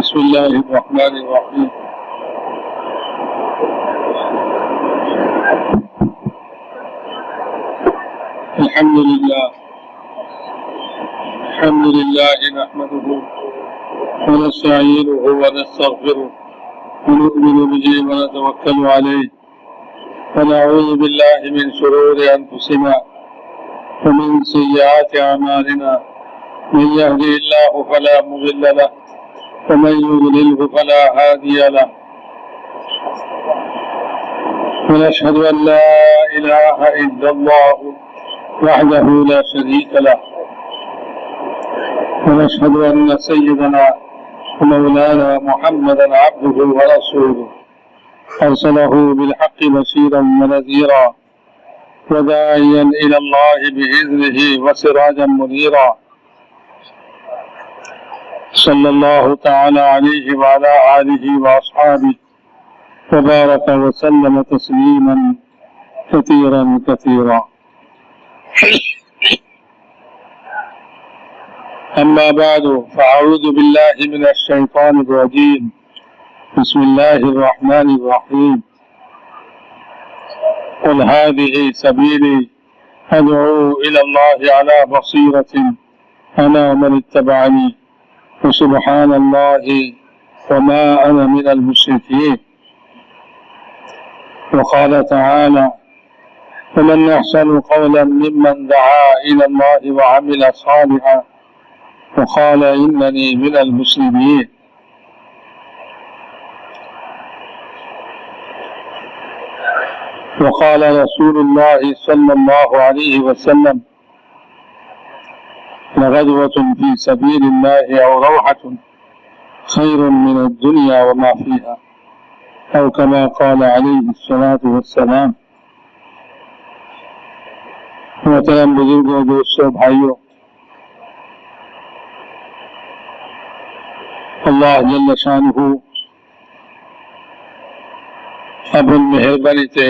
بسم الله الرحمن الرحيم. الحمد لله نحمده ونستعينه ونستغفره ونؤمن به ونتوكل عليه ونعوذ بالله من شرور أنفسنا ومن سيئات أعمالنا، من يهده الله فلا مضل له ومن يضلله فلا هادي له، ونشهد أن لا إله إلا الله وحده لا شريك له، ونشهد أن سيدنا ومولانا محمدا عبده ورسوله أرسله بالحق بشيرا ونذيرا وداعيا إلى الله بإذنه وسراجا منيرا، صلى الله تعالى عليه وعلى آله وأصحابه وبارك وسلم تسليما كثيرا كثيرا. أما بعد، فأعوذ بالله من الشيطان الرجيم. بسم الله الرحمن الرحيم. قل هذه سبيلي أدعو إلى الله على بصيرة أنا ومن اتبعني وسبحان الله وما أنا من المشركين. وقال تعالى: ومن أحسن قولا ممن دعا إلى الله وعمل صالحا وقال إنني من المسلمين. وقال رسول الله صلى الله عليه وسلم: لغدوة في سبيل الله أو روحة خير من الدنيا وما فيها، أو كما قال عليه الصلاة والسلام. محترم बुजुर्गों, दोस्तों, भाइयों, अल्लाह जल्ल शानुहु अपन मेहरबानीते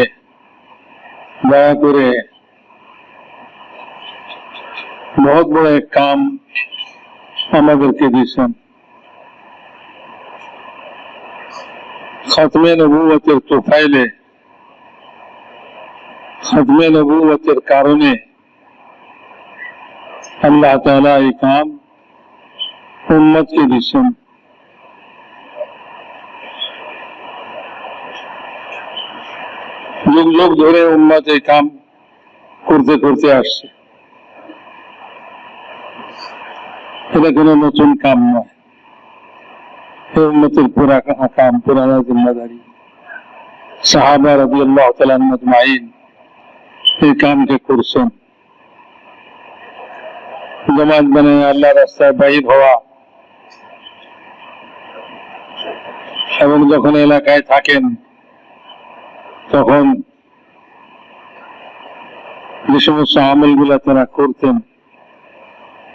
दया करे बहुत बड़ा एक काम আমাদেরকে দিয়েছেন। খতমে নবুয়তের তোফাইলে, খতমে নবুয়তের কারণে আল্লাহ তাআলা এই কাম উম্মতকে দিয়েছেন। যুগ যুগ ধরে উম্মত এই কাম করতে করতে আসছে। এটা কোনো নতুন কাম নয়, এই উম্মতের পুরা কাম, পুরানা জিম্মাদারি। সাহাবা রাদিয়াল্লাহু তাআলা আজমাইন এই কামকে করছেন। জামাত বানায় আল্লাহর রাস্তায় বাইর হওয়া এবং যখন এলাকায় থাকেন তখন যে সমস্ত আমলগুলা তারা করতেন,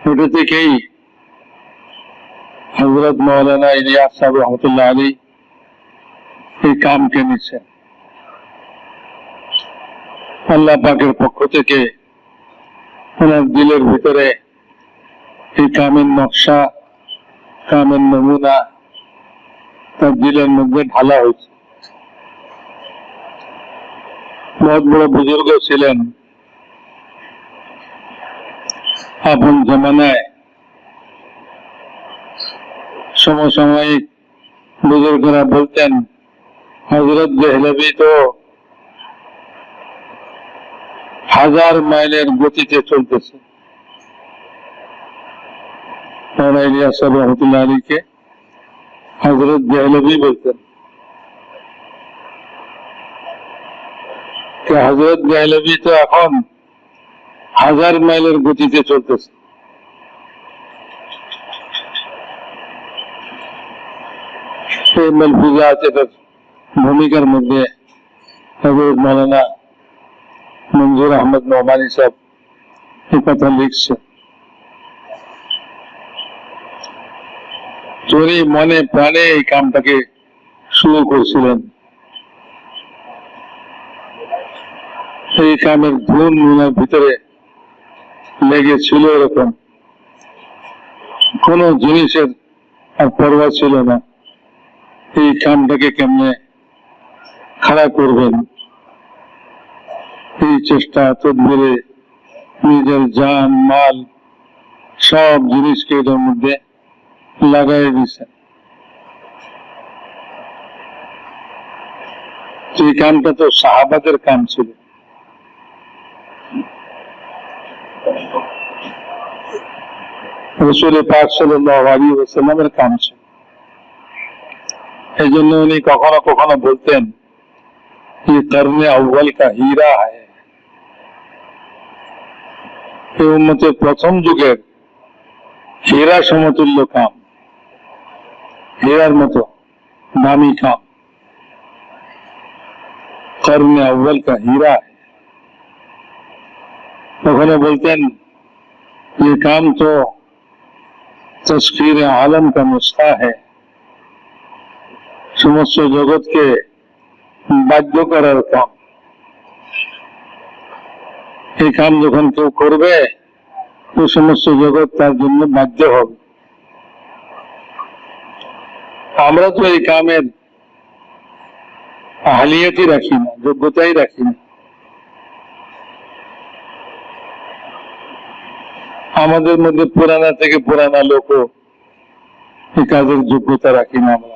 ওটা থেকেই হযরত মাওলানা ইলিয়াস সাহেব রহমতুল্লাহ আলাইহি এই কামকে নিচ্ছেন। আল্লাহ পাকের পক্ষ থেকে ওনার দিলের ভিতরে এই কামের নকশা, কামের নমুনা তার দিলের মধ্যে ঢালা হয়েছে। बहुत बड़े बुजुर्ग ছিলেন আপন জমানায়। সমসাময়িক বুজুর্গরা বলতেন, হযরত দেহলভী তো 1000 মাইলের গতিতে চলতেছে। মাওলানা ইলিয়াস সাহেব রহমতুল্লাহ আলাইহিকে হযরত দেহলভী বলতেন। হযরত দেহলভী তো এখন 1000 মাইলের গতিতে চলতেছে। সেই মালফুজাত এটার ভূমিকার মধ্যে হযরত মাওলানা মনজুর আহমদ নোমানী সাহেব এই কথা লিখছে। চোরে মনে প্রাণে এই কামটাকে শুরু করছিলেন। এই কামের ধুন ওনার ভিতরে লেগেছিল। এরকম কোন জিনিসের আর পরোয়া ছিল না এই কামটাকে কেমনে খাড়া করবেন। এই চেষ্টা তদবিরে নিজের জান মাল সব জিনিসকে এটার মধ্যে লাগাই দিছে। এই কামটা তো সাহাবাদের কাম ছিল। রাসূল পাক সাল্লাল্লাহু আলাইহি ওয়াসাল্লামের কাম ছিল। এই জন্য উনি কখনো কখনো বলতেন ये करने अव्वल का हीरा है। এই উম্মতের প্রথম যুগের হীরা সমতুল্য কাম, হীরার মতো দামি কাম, करने अव्वल का हीरा है। কখনো বলতেন ये काम तो तस्खीर आलम का नुस्खा है, সমস্ত জগৎকে বাধ্য করার কাম। এই কাম যখন কেউ করবে তো সমস্ত জগৎ তার জন্য বাধ্য হবে। আমরা তো এই কামের আহলিয়াতই রাখি না, যোগ্যতাই রাখি না। আমাদের মধ্যে পুরানা থেকে পুরানা লোকও এই কাজের যোগ্যতা রাখি না। আমরা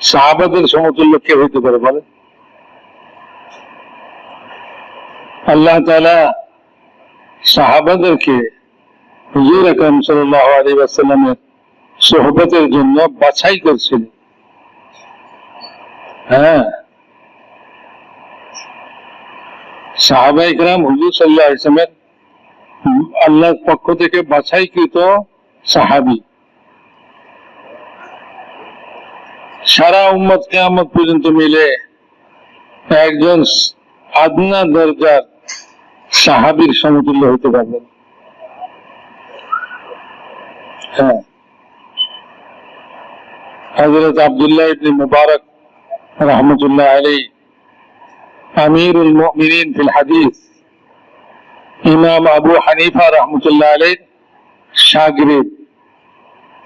সাহাবাদের সমতুল্য কে হইতে পারে বলে? আল্লাহ তাআলা সাহাবাদেরকে হুজুর আকরাম সাল্লাল্লাহু আলাইহি ওয়াসাল্লামের সোহবতের জন্য বাছাই করছিলেন। হ্যাঁ, সাহাবায়ে কেরাম হুজুর সাল্লাল্লাহু আলাইহি ওয়াসাল্লামের আল্লাহর পক্ষ থেকে বাছাইকৃত সাহাবী। সারা উম্মত কিয়ামত পর্যন্ত মিলে একজন আদনা দরজার সাহাবীর সমতুল্য হতে পারবেন। হ্যাঁ, হযরত আব্দুল্লাহ ইবনে মুবারক রাহমাতুল্লাহ আলাইহি আমিরুল মুমিনিন ফিল হাদিস, ইমাম আবু হানিফা রাহমাতুল্লাহ আলাইহির শাগির্দ,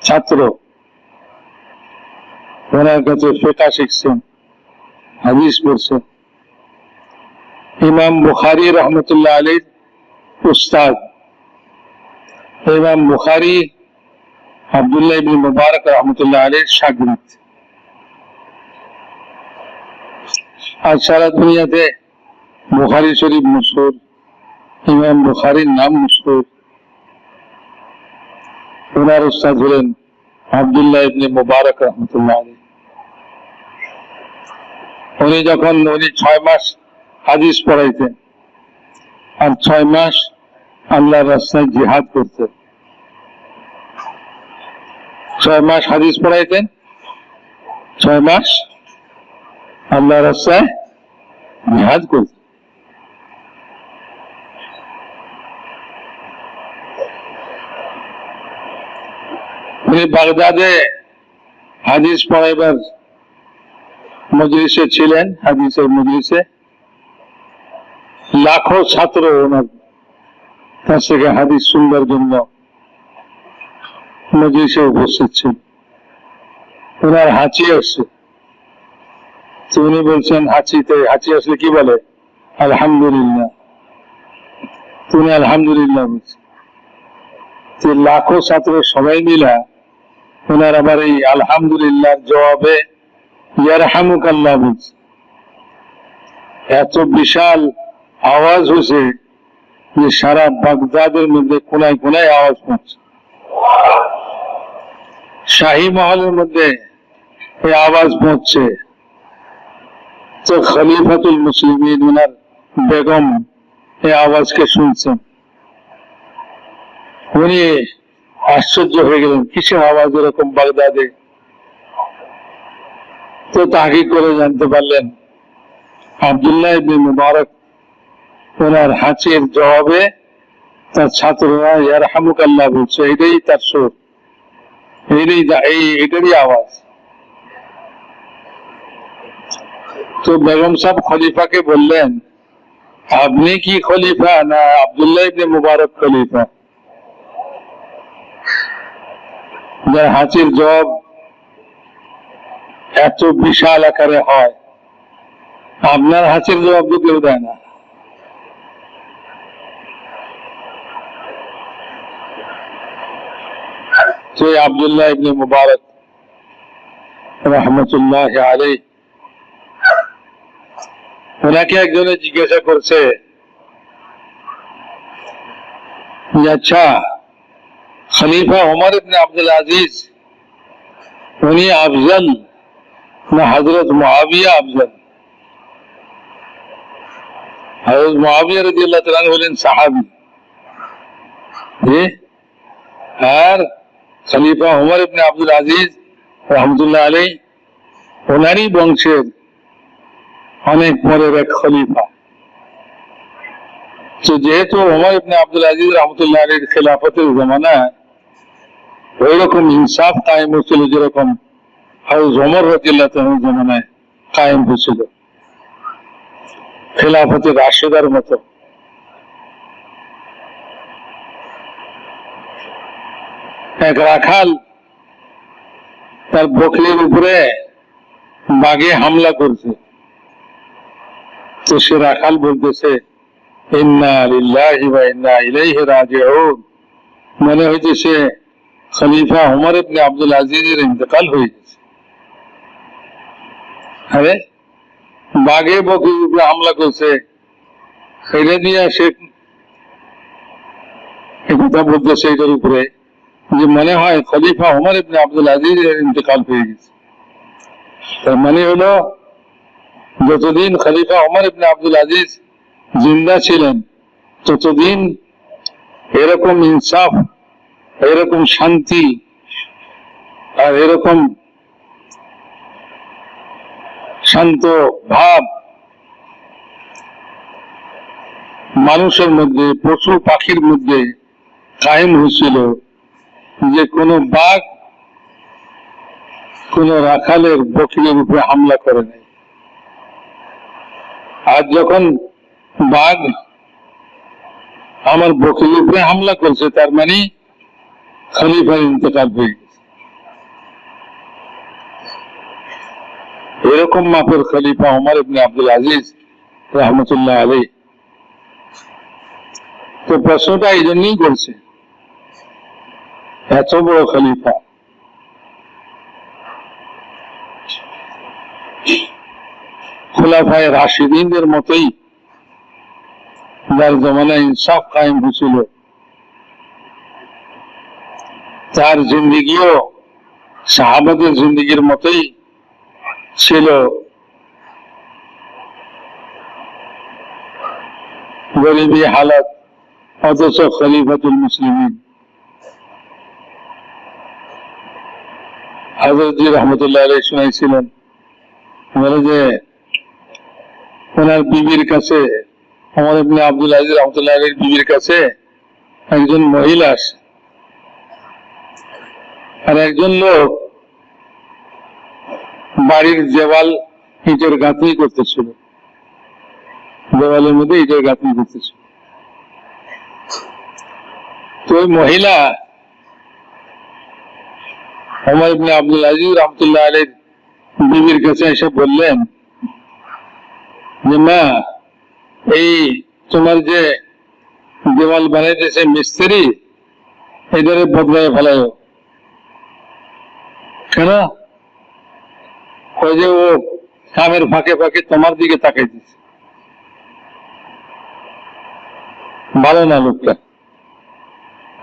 ছাত্র। ওনার কাছে ফিকহ শিখছেন, হাদিস পড়ছেন। ইমাম বুখারী রাহমাতুল্লাহ আলাইহির উস্তাদ। ইমাম বুখারী আব্দুল্লাহ ইবনে মুবারক রাহমাতুল্লাহ আলাইহির শাগির্দ। আজ সারা দুনিয়াতে বুখারী শরীফ মশহুর, ইমাম বুখারীর নাম মশহুর। ওনার উস্তাদ হলেন আব্দুল্লাহ ইবনে মুবারক রাহমাতুল্লাহ আলাইহি। উনি 6 মাস হাদিস পড়াইতেন আর 6 মাস আল্লাহর রাস্তায় জিহাদ করতেন। 6 মাস হাদিস পড়াইতেন, 6 মাস আল্লাহর রাস্তায় জিহাদ করতেন। উনি বাগদাদে হাদিস পড়াইবার মজলিসে ছিলেন। হাদিসের মজলিসে লাখো ছাত্র ওনার কাছ থেকে হাদিস শুনবার জন্য মজলিসে উপস্থিত ছিল। ওনার হাঁচি আসছে, তো উনি বলছেন হাঁচি আসলে কি বলে? আলহামদুলিল্লাহ। তুমি আলহামদুলিল্লাহ বলছেন। লাখো ছাত্র সবাই মিলা ওনার আবার এই আলহামদুলিল্লাহর জবাবে ইয়ারহামুকাল্লাহ বলছে। এত বিশাল আওয়াজ হয়েছে যে সারা বাগদাদের মধ্যে কোনায় কোনায় আওয়াজ পৌঁছে। শাহী মহলের মধ্যে এই আওয়াজ পৌঁছছে। তো খলিফাতুল মুসলিমিন ওনার বেগম এই আওয়াজকে শুনছেন। উনি আশ্চর্য হয়ে গেলেন, কিসের আওয়াজ এরকম বাগদাদে? তো তাহকিক করে জানতে পারলেন আব্দুল্লাহ ইবনে মুবারক ওনার হাঁচির জবাবে তার ছাত্ররা ইয়ারহামুকাল্লাহ বলছে। এটাই তার সুর, এটারই আওয়াজ। তো বেগম সাহেব খলিফাকে বললেন, আপনি কি খলিফা না আব্দুল্লাহ ইবনে মুবারক খলিফা? যার হাঁচির জবাব এত বিশাল আকারে হয়, আপনার হাঁচির জবাব তো কেউ দেয় না। তো আব্দুল্লাহ ইবনে মুবারক রহমতুল্লাহ আলাইহি, ওনাকে একজনে জিজ্ঞাসা করছে যে আচ্ছা, খলিফা ওমর ইবনে আব্দুল আজিজ উনি আফজল না হযরত মুআবিয়া আফজল? হযরত মুআবিয়া রাদিয়াল্লাহু তাআলা হলেন সাহাবী, আর খলিফা ওমর ইবনে আব্দুল আজিজ রহমতুল্লাহ আলাইহি ওনারই বংশের অনেক পরের এক খলিফা। তো যেহেতু ওমর ইবনে আব্দুল আজিজ রহমতুল্লাহ আলাইহির খেলাফতের জমানায় ওই রকম ইনসাফ কায়েম হয়েছিল যেরকম হযরত ওমর রাদিয়াল্লাহু তাআলার জমানায় কায়েম হয়েছিল, খেলাফতে রাশেদার মতো। এক রাখাল তার বকরির উপরে বাঘে হামলা করছে, তো সে রাখাল বলতেছে ইন্না লিল্লাহি ওয়া ইন্না ইলাইহি রাজিউন, মনে হইতেছে খলিফা ওমর ইবনে আব্দুল আজিজের ইন্তেকাল হয়ে গেছে। আরে বাঘে বকরির উপরে হামলা করছে, সেটা দিয়ে সে কথা বলতেছে এটার উপরে যে মনে হয় খলিফা ওমর ইবনে আব্দুল আজিজের ইন্তেকাল হয়ে গেছে। তার মানে হলো যতদিন খলিফা ওমর ইবনে আব্দুল আজিজ জিন্দা ছিলেন ততদিন এরকম ইনসাফ, এরকম শান্তি আর এরকম শান্ত ভাব মানুষের মধ্যে, পশু পাখির মধ্যে কায়েম হয়েছিল যে কোনো বাঘ কোন রাখালের বকরির উপরে হামলা করে নাই। আর যখন বাঘ আমার বকরির উপরে হামলা করছে, তার মানে খলিফার ইন্তেকাল হয়ে গেছে। এরকম মাপের খলিফা ওমর ইবনে আব্দুল আজিজ রহমতুল্লাহ আলাইহি। তো প্রশ্নটা এই জন্যই করছে, এত বড় খলিফা, খুলাফায়ে রাশিদিনদের মতোই যার জমানায় ইনসাফ কায়েম হয়েছিল, তার জিন্দিগিও সাহাবাদের জিন্দিগির মতোই ছিল। গরিবী হালাত, অথচ খলিফাতুল মুসলিমিন হযরত জি রহমতুল্লাহ আলাইহি শুনাইছিলেন, বলে যে ওনার বিবির কাছে, ওমর ইবনে আব্দুল আজিজ রহমতুল্লাহ আলাইহির বিবির কাছে একজন মহিলা আসে, আর একজন লোক বাড়ির দেওয়াল ইটের গাঁথনি করতেছিল, দেওয়ালের মধ্যে ইটের গাঁথনি করতেছিল। তো ওই মহিলা ওমর ইবনে আব্দুল আজিজ রহমতুল্লাহ আলাইহির বিবির কাছে এসে বললেন যে মা, এই তোমার যে দেওয়াল বানাইতেছে মিস্ত্রি, এটারে বদলায় ফেলায়। কেন? ওই যে ও কামের ফাঁকে ফাঁকে তোমার দিকে তাকাইতেছে, ভালো না লোকটা।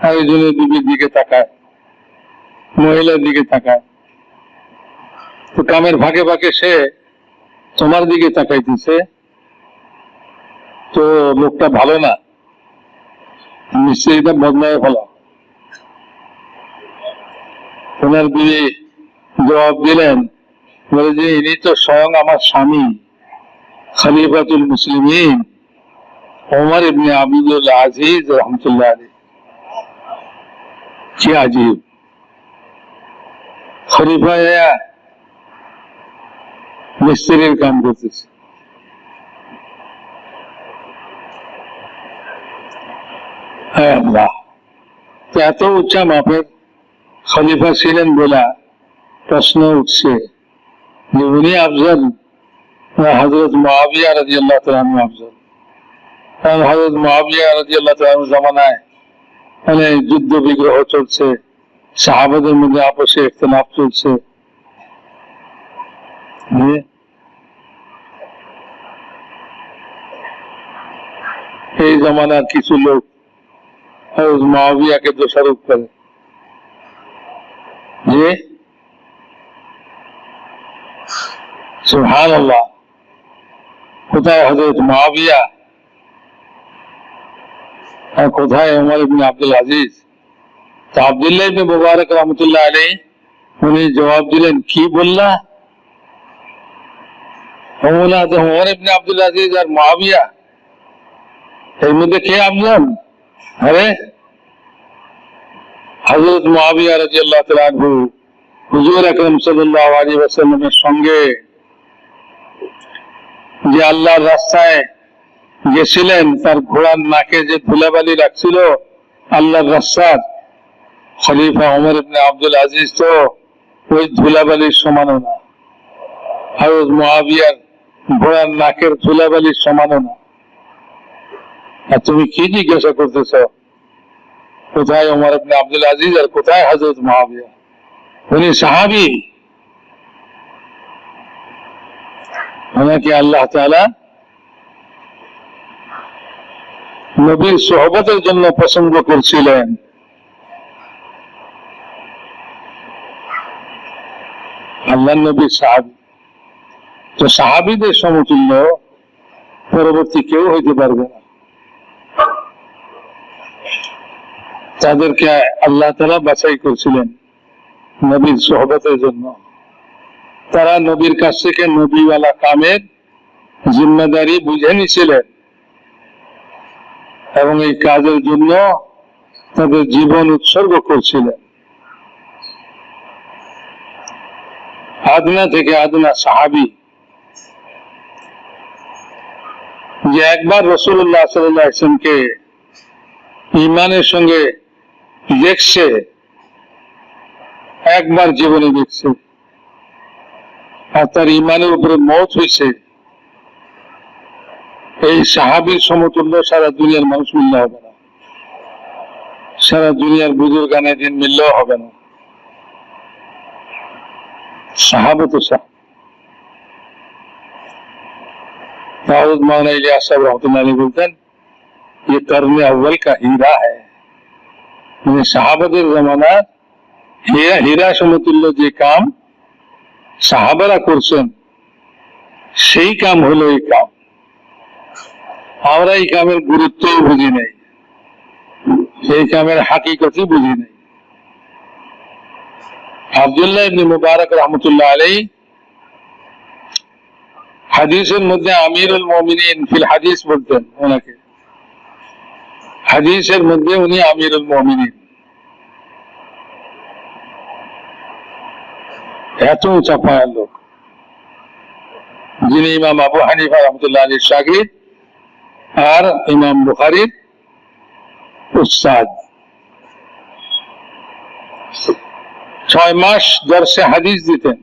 আর ওই জন্য বিবির দিকে তাকায়, মহিলার দিকে তাকায়। তো কামের ফাঁকে ফাঁকে সে তোমার দিকে তাকাইতেছে, তো লোকটা ভালো না, মিস্ত্রিটা বদলায় ফেলা। ওনার বিবি জবাব দিলেন, বলে যে ইনি তো স্বয়ং আমার স্বামী খলিফাতুল মুসলিমিন ওমর ইবনে আব্দুল আজিজ রহমতুল্লাহ আলাইহি। কি আজীব খলিফা মিস্ত্রির কাম করতেছে। হ্যাঁ আল্লাহ, এত উচ্চা মাপের খলিফা ছিলেন বলে প্রশ্ন উঠছে যে উনি আফজল না হযরত মুআবিয়া রাদিয়াল্লাহু তাআলা আনহু আফজল। কারণ হযরত মুআবিয়া রাদিয়াল্লাহু তাআলা আনহু জামানায় মানে যুদ্ধ বিগ্রহ চলছে, সাহাবাদের মধ্যে আপসে ইখতিলাফ চলছে। এই জামানার কিছু লোক হযরত মুআবিয়াকে দোষারোপ করে যে সুবহানাল্লাহ, কোথায় হযরত মুআবিয়া আর কোথায় ওমর ইবনে আব্দুল আজিজ? তো আব্দুল্লাহ ইবনে মুবারক রাহমাতুল্লাহ আলাইহি উনি জবাব দিলেন, কি বললা? ওমর ইবনে আব্দুল আজিজ আর মুআবিয়া এর মধ্যে কে আফজল? আরে হযরত মুআবিয়া রাদিয়াল্লাহু তাআলা আনহু হুজুর আকরাম সাল্লাল্লাহু আলাইহি ওয়াসাল্লামের সঙ্গে যে আল্লাহর রাস্তায় গেছিলেন, তার ঘোড়ার নাকে যে ধুলাবালি রাখছিল আল্লাহর রাস্তার, খলিফা ওমর ইবনে আব্দুল আজিজ তো ওই ধুলাবালির সমানও না, হযরত মুআবিয়ার ঘোড়ার নাকের ধুলাবালির সমানও না। আর তুমি কি জিজ্ঞাসা করতেছ কোথায় ওমর ইবনে আব্দুল আজিজ আর কোথায় হযরত মুআবিয়া? উনি সাহাবী, ওনাকে আল্লাহ তাআলা নবীর সোহবতের জন্য পছন্দ করছিলেন। আল্লাহর নবীর সাহাবী, তো সাহাবীদের সমতুল্য পরবর্তী কেউ হইতে পারবে না। তাদেরকে আল্লাহ তাআলা বাছাই করছিলেন নবীর সোহবতের জন্য। তারা নবীর কাছ থেকে নবীওয়ালা কামের জিম্মেদারি বুঝে নিছিলেন এবং এই কাজের জন্য তাদের জীবন উৎসর্গ করছিলেন। আদনা থেকে আদনা সাহাবী যে একবার রাসূলুল্লাহ সাল্লাল্লাহু আলাইহি ওয়াসাল্লামকে ঈমানের সঙ্গে দেখছে, একবার জীবনে দেখছে, আর তার ঈমানের উপরে মওত হয়েছে, এই সাহাবীর সমতুল্য সারা দুনিয়ার মানুষ মিললে হবে না, সারা দুনিয়ার বুজুর্গানে দিন মিললেও হবে না। সাহাবত दाऊद मौलाना इलियास साहब रहमतुल्लाह अलैह बोलते हैं, ये कर्ने अव्वल का हीरा है। মানে সাহাবাদের জামানার হীরা সমতুল্য যে কাম সাহাবারা করছেন, সেই কাম হলো এই কাম। আমরা এই কামের গুরুত্ব বুঝি নাই, এই কামের হাকিকতই বুঝি নাই। আব্দুল্লাহ ইবনে মুবারক রাহমাতুল্লাহ আলাইহি হাদিসের মধ্যে আমিরুল মুমিনিন ফিল হাদিস বলতেন ওনাকে, হাদিসের মধ্যে উনি আমিরুল মুমিনিন। এত উঁচা পায়ের লোক, যিনি ইমাম আবু হানিফা রাহমাতুল্লাহ আলাইহির শাগির্দ আর ইমাম বুখারীর উস্তাদ। 6 মাস দরসে হাদিস দিতেন,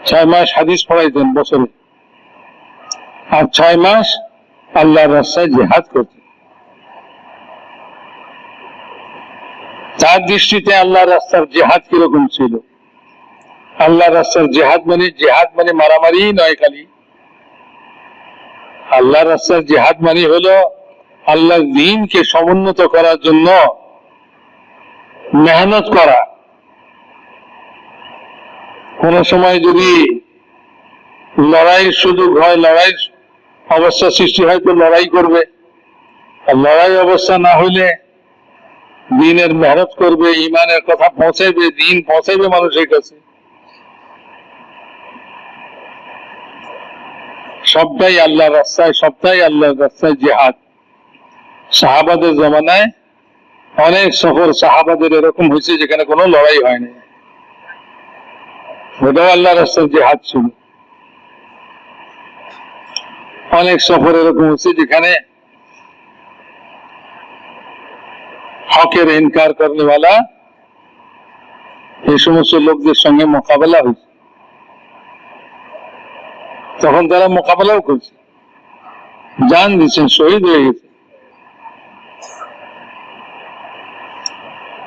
6 মাস হাদিস পড়াইতেন বছরে, আর 6 মাস আল্লাহর রাস্তায় জিহাদ করতেন। তার দৃষ্টিতে আল্লাহর রাস্তার জিহাদ কিরকম ছিল? আল্লাহর রাস্তার জিহাদ মানে মারামারি নয় খালি। আল্লাহর রাস্তার জিহাদ মানে হলো আল্লাহর দ্বীনকে সমুন্নত করার জন্য মেহনত করা। কোন সময় যদি লড়াইয়ের সুযোগ হয়, লড়াইয়ের অবস্থা সৃষ্টি হয় তো লড়াই করবে, আর লড়াই অবস্থা না হইলে দ্বীনের মেহনত করবে, ঈমানের কথা পৌঁছাইবে, দ্বীন পৌঁছাইবে মানুষের কাছে। সবটাই আল্লাহর রাস্তায়, সবটাই আল্লাহর রাস্তায় জিহাদ। সাহাবাদের জামানায় অনেক সফর সাহাবাদের এরকম হয়েছে যেখানে কোনো লড়াই হয়নি, ওটাও আল্লাহর রাস্তার জিহাদ ছিল। অনেক সফর এরকম হয়েছে যেখানে হকের ইনকার করনে वाला এই সমস্ত লোকদের সঙ্গে মোকাবেলা হয়েছে, তখন তারা মোকাবেলাও করছে, জান দিচ্ছেন, শহীদ হয়ে গেছে।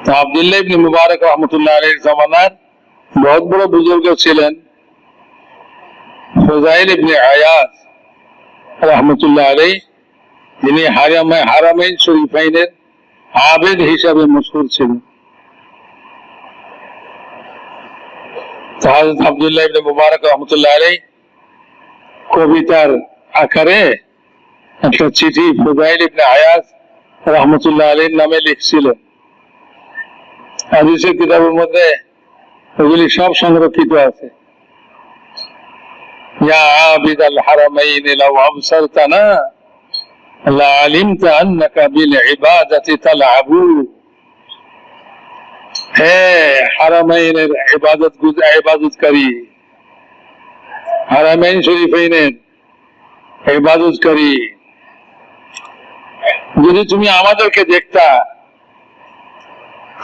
তো আব্দুল্লাহ ইবনে মুবারক রহমতুল্লাহ আলাইহির জামানার বহুত বড় বুজুর্গ ছিলেন ফুযাইল ইবনে আয়াজ রহমতুল্লাহ আলাইহি, যিনি হারামাইন শরীফাইনের আবেদ হিসাবে মশহুর ছিলেন। হযরত আব্দুল্লাহ ইবনে মুবারক রহমতুল্লাহ আলাইহি কবিতার আকারে একটা চিঠি ফুযাইল ইবনে আয়াজ রহমতুল্লাহ আলাইহির নামে লিখছিলেন। হাদিসের কিতাবের মধ্যে ওগুলি সব সংরক্ষিত আছে। ইয়া আবিদাল হারামাইন লাউ আবসারতানা লা আলিমতা আন্নাকা বিল ইবাদাতি তালআবু। হে হারামাইনের ইবাদতকারী, হারামাইন শরীফাইনের ইবাদতকারী, যদি তুমি আমাদেরকে দেখতা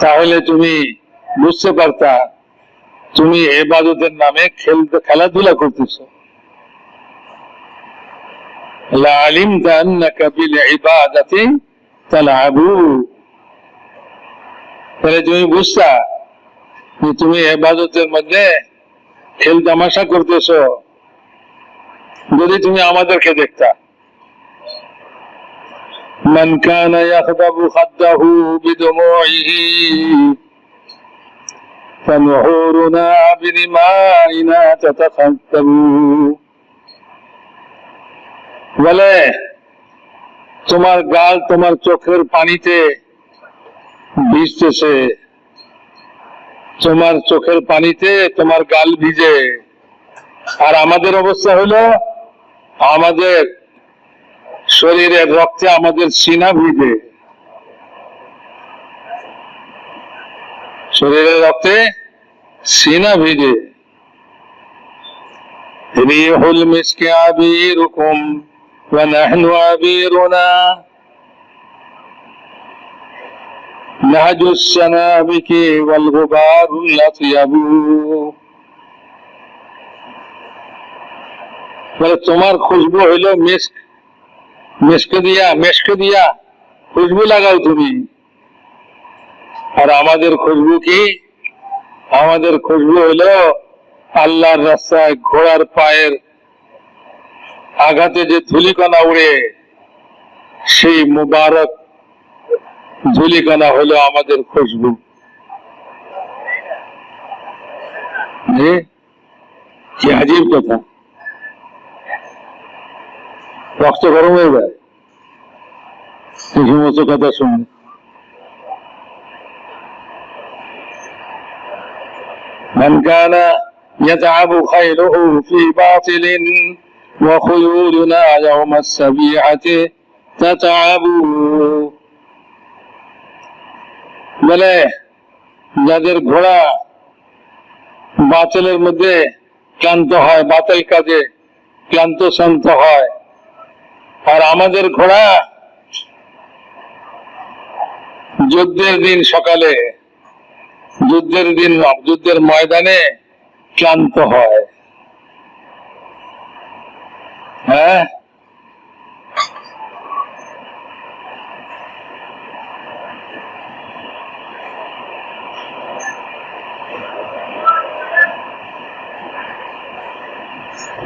তাহলে তুমি বুঝতে পারতা তুমি ইবাদতের নামে খেলাধুলা করতেছ। লা আলিমতা আন্নাকা বিল ইবাদাতি তালআবু, তাহলে তুমি বুঝতা যে তুমি ইবাদতের মধ্যে খেল তামাশা করতেছ, যদি তুমি আমাদেরকে দেখতা। মান কানা ইয়াখদাবু খাদ্দাহু বিদুমুইহি ফানুহুরুনা বিদিমাইনা তাতাখাদ্দাবু। বলে তোমার গাল তোমার চোখের পানিতে ভিজতেছে, তোমার চোখের পানিতে তোমার গাল ভিজে, আর আমাদের অবস্থা হলো আমাদের শরীরের রক্তে আমাদের সিনা ভিজে, শরীরের রক্তে সিনা ভিজে। রিহুল মিসকি আবিরুকুম ওয়া নাহনু আবিরুনা নাহজুস সানাবিকি ওয়াল গুবারুল আতিয়াবু। বলে তোমার খুশবু হইল মিস্ক, মেশকে দিয়া খুশবু লাগাও তুমি, আর আমাদের খুশবু কি? আমাদের খুশবু হইল আল্লাহর রাস্তায় ঘোড়ার পায়ের আঘাতে যে ধুলিকণা উড়ে, সেই মুবারক ধুলিকণা হলো আমাদের খুশবু। কি আজীব কথা, রক্ত গরম হয়ে যায় এই সমস্ত কথা শুনে। মান কানা ইয়াতাবু খায়রুহু ফি বাতিলিন ওয়া খুয়ুলুনা ইয়াওমাস সাবিহাতি তাতাবু। বলে যাদের ঘোড়া বাতিলের মধ্যে ক্লান্ত হয়, বাতিল কাজে ক্লান্ত শান্ত হয়, আর আমাদের ঘোড়া যুদ্ধের দিন সকালে, যুদ্ধের ময়দানে ক্লান্ত হয়। হ্যাঁ,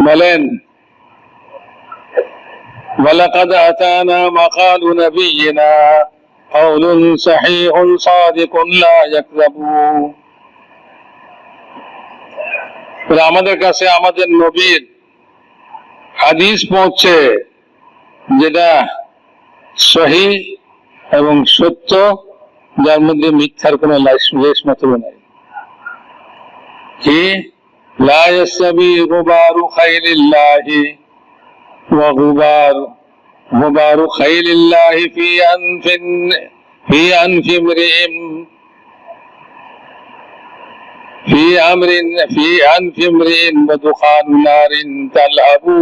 বলেন ওয়ালাকাদ আতানা মাকালু নাবিয়িনা কাওলুন সাহিহুন সাদিকুন লা ইয়াকযাবু। আমাদের কাছে আমাদের নবীর হাদিস পৌঁছে, যেটা সহিহ এবং সত্য, যার মধ্যে মিথ্যার কোনো লেশ মাত্র নাই। কি? লা ইয়াসবি গুবারু খাইলিল্লাহি ওয়া গুবারু খাইলিল্লাহি ফি আনফি ইমরিইন ওয়া দুখানু নারিন তালআবু।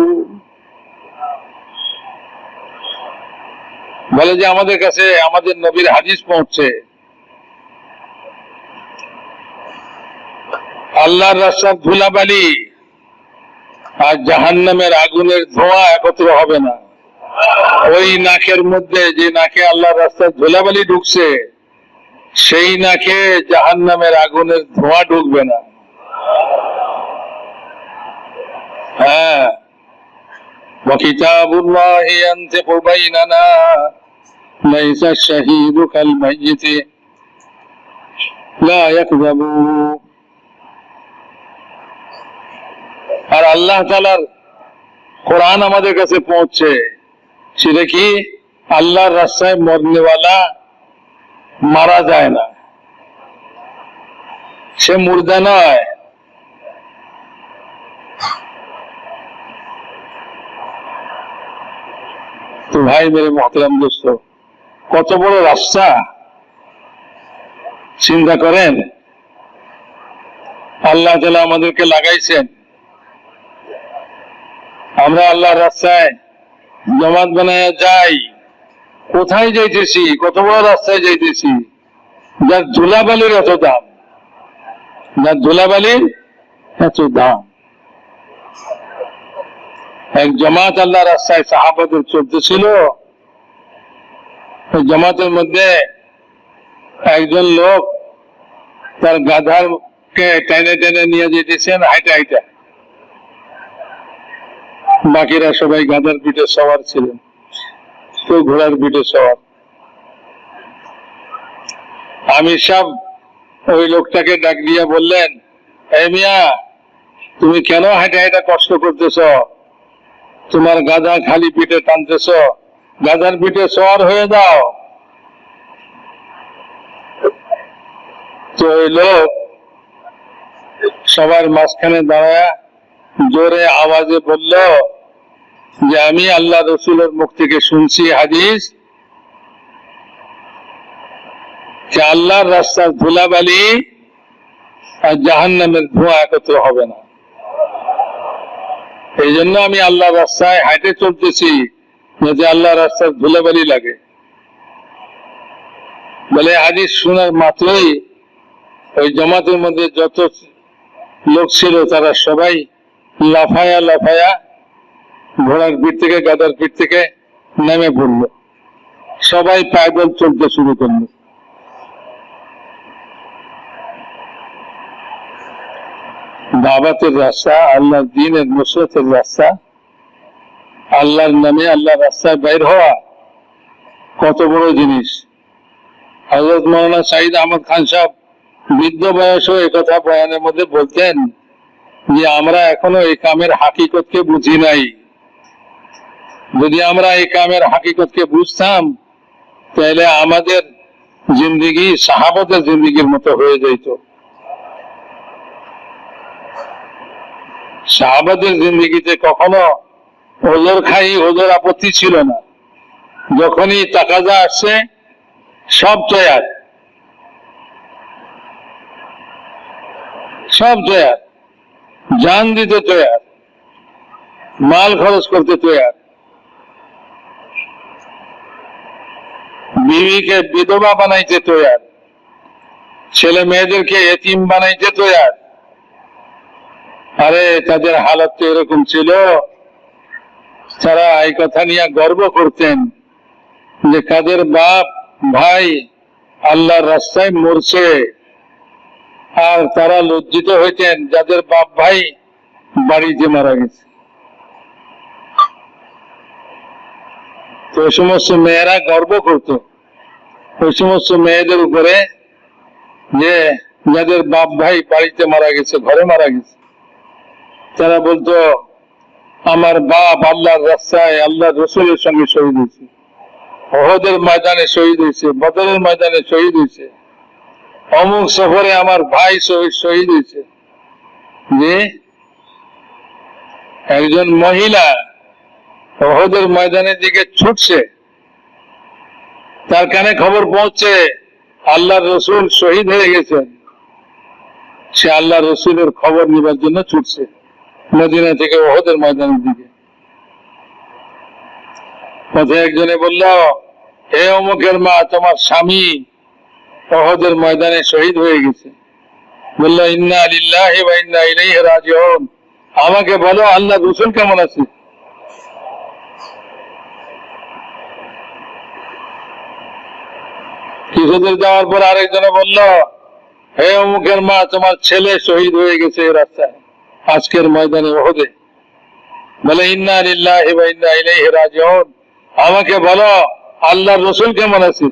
বলে যে আমাদের কাছে আমাদের নবীর হাদিস পৌঁছছে, আল্লাহর রাস্তার ধুলাবালি আর জাহান্নামের আগুনের ধোঁয়া একত্র হবে না। ওই নাকের মধ্যে, যে নাকে আল্লাহর রাস্তার ধুলাবালি ঢুকছে, সেই নাকে জাহান্নামের আগুনের ধোঁয়া ঢুকবে না। হ্যাঁ, ওয়াকিতাবুল্লাহি ইয়ানতিকু বাইনানা লাইসা শাহীদু কাল মাইয়িতি লা ইয়াকযাবু। আর আল্লাহ তাআলার কোরআন আমাদের কাছে পৌঁছছে, সেটা কি? আল্লাহর রাস্তায় মরনেওয়ালা মারা যায় না, সে মুর্দা নয়। তো ভাই মেরে মোহতারাম দোস্ত, কত বড় রাস্তা চিন্তা করেন। আল্লাহ তাআলা আমাদেরকে লাগাইছেন, আমরা আল্লাহর রাস্তায় জমাত বানায় যাই। কোথায় যাইতেছি? কত বড় রাস্তায় যাইতেছি, যার ধুলাবালির এত দাম, যার ধুলাবালির এত দাম। এক জামাত আল্লাহ রাস্তায় সাহাবাদের চলতেছিল, জামাতের মধ্যে একজন লোক তার গাধারকে টেনে টেনে নিয়ে যেতেছেন হাইটা হাইটা। বাকিরা সবাই গাধার পিঠে সওয়ার ছিলেন, কেউ ঘোড়ার পিঠে সওয়ার। আমির সাহেব ওই লোকটাকে ডাক দিয়া বললেন, এ মিয়া, তুমি কেন হাইটা হাইটা কষ্ট করতেছ? তোমার গাধা খালি পিঠে টানতেছ, গাধার পিঠে সওয়ার হয়ে যাও। তো ওই লোক সবার মাঝখানে দাঁড়ায় জোরে আওয়াজে বলল যে, আমি আল্লাহ রসুলের মুখ থেকে শুনছি হাদিস যে আল্লাহর রাস্তার ধুলাবালি আর জাহান্নামের ধোঁয়া একত্র হবে না। এই জন্য আমি আল্লাহর রাস্তায় হাঁটে চলতেছি, যাতে আল্লাহর রাস্তার ধুলাবালি লাগে। বলে হাদিস শোনার মাত্রই ওই জামাতের মধ্যে যত লোক ছিল তারা সবাই লাফায়া লাফায়া ঘোড়ার পিঠ থেকে, গাধার পিঠ থেকে নেমে পড়ল, সবাই পায়দল চলতে শুরু করল। দাওয়াতের রাস্তা, আল্লাহর দ্বীনের নুসরতের রাস্তা, আল্লাহর নামে আল্লাহর রাস্তায় বাইর হওয়া কত বড় জিনিস। হযরত মাওলানা সাঈদ আহমদ খান সাহেব বৃদ্ধ বয়সেও একথা বয়ানের মধ্যে বলতেন যে, আমরা এখনো এই কামের হাকিকতকে বুঝি নাই। যদি আমরা এই কামের হাকিকতকে বুঝতাম, তাহলে আমাদের জিন্দেগি সাহাবাদের জিন্দেগির মতো হয়ে যেত। সাহাবাদের জিন্দেগিতে কখনো ওজোর খাই, ওজোর আপত্তি ছিল না। যখনই তাকাজা আসছে, সব তৈয়ার, সব তৈয়ার, জান দিতে তৈয়ার, মাল খরচ করতে তৈয়ার, বিবিকে বিধবা বানাইতে তৈয়ার, ছেলে মেয়েদেরকে এতিম বানাইতে তৈয়ার। আরে তাদের হালত তো এরকম ছিল, তারা এই কথা নিয়ে গর্ব করতেন যে কাদের বাপ ভাই আল্লাহর রাস্তায় মরছে, আর তারা লজ্জিত হইতেন যাদের বাপ ভাই বাড়িতে মারা গেছে। তো ওই সমস্ত মেয়েরা গর্ব করত ওই সমস্ত মেয়েদের উপরে যে যাদের বাপ ভাই বাড়িতে মারা গেছে, ঘরে মারা গেছে। তারা বলতো, আমার বাপ আল্লাহর রাস্তায় আল্লাহ রসুলের সঙ্গে শহীদ হয়েছে, ওহদের ময়দানে শহীদ হয়েছে, বদরের ময়দানে শহীদ হয়েছে, অমুক সফরে আমার ভাই শহীদ হয়েছে। যে একজন মহিলা ওহদের ময়দানের দিকে ছুটছে, তার কানে খবর পৌঁছছে আল্লাহর রসুল শহীদ হয়ে গেছেন, সে আল্লাহ রসুলের খবর নেবার জন্য ছুটছে মদিনা থেকে ওহদের ময়দানের দিকে। পথে একজনে বলল, হে অমুকের মা, তোমার স্বামী ওহদের ময়দানে শহীদ হয়ে গেছে। বললো ইন্না লিল্লাহি ওয়া ইন্না ইলাইহি রাজিউন, আমাকে বলো আল্লাহ রসুল কেমন আছে। কিছুদূর যাওয়ার পর আরেকজনে বলল, হে অমুকের মা, তোমার ছেলে শহীদ হয়ে গেছে এই রাস্তায় আজকের ময়দানে উহুদে। বলে ইন্না লিল্লাহি ওয়া ইন্না ইলাইহি রাজিউন, আমাকে বলো আল্লাহর রসুল কেমন আছে।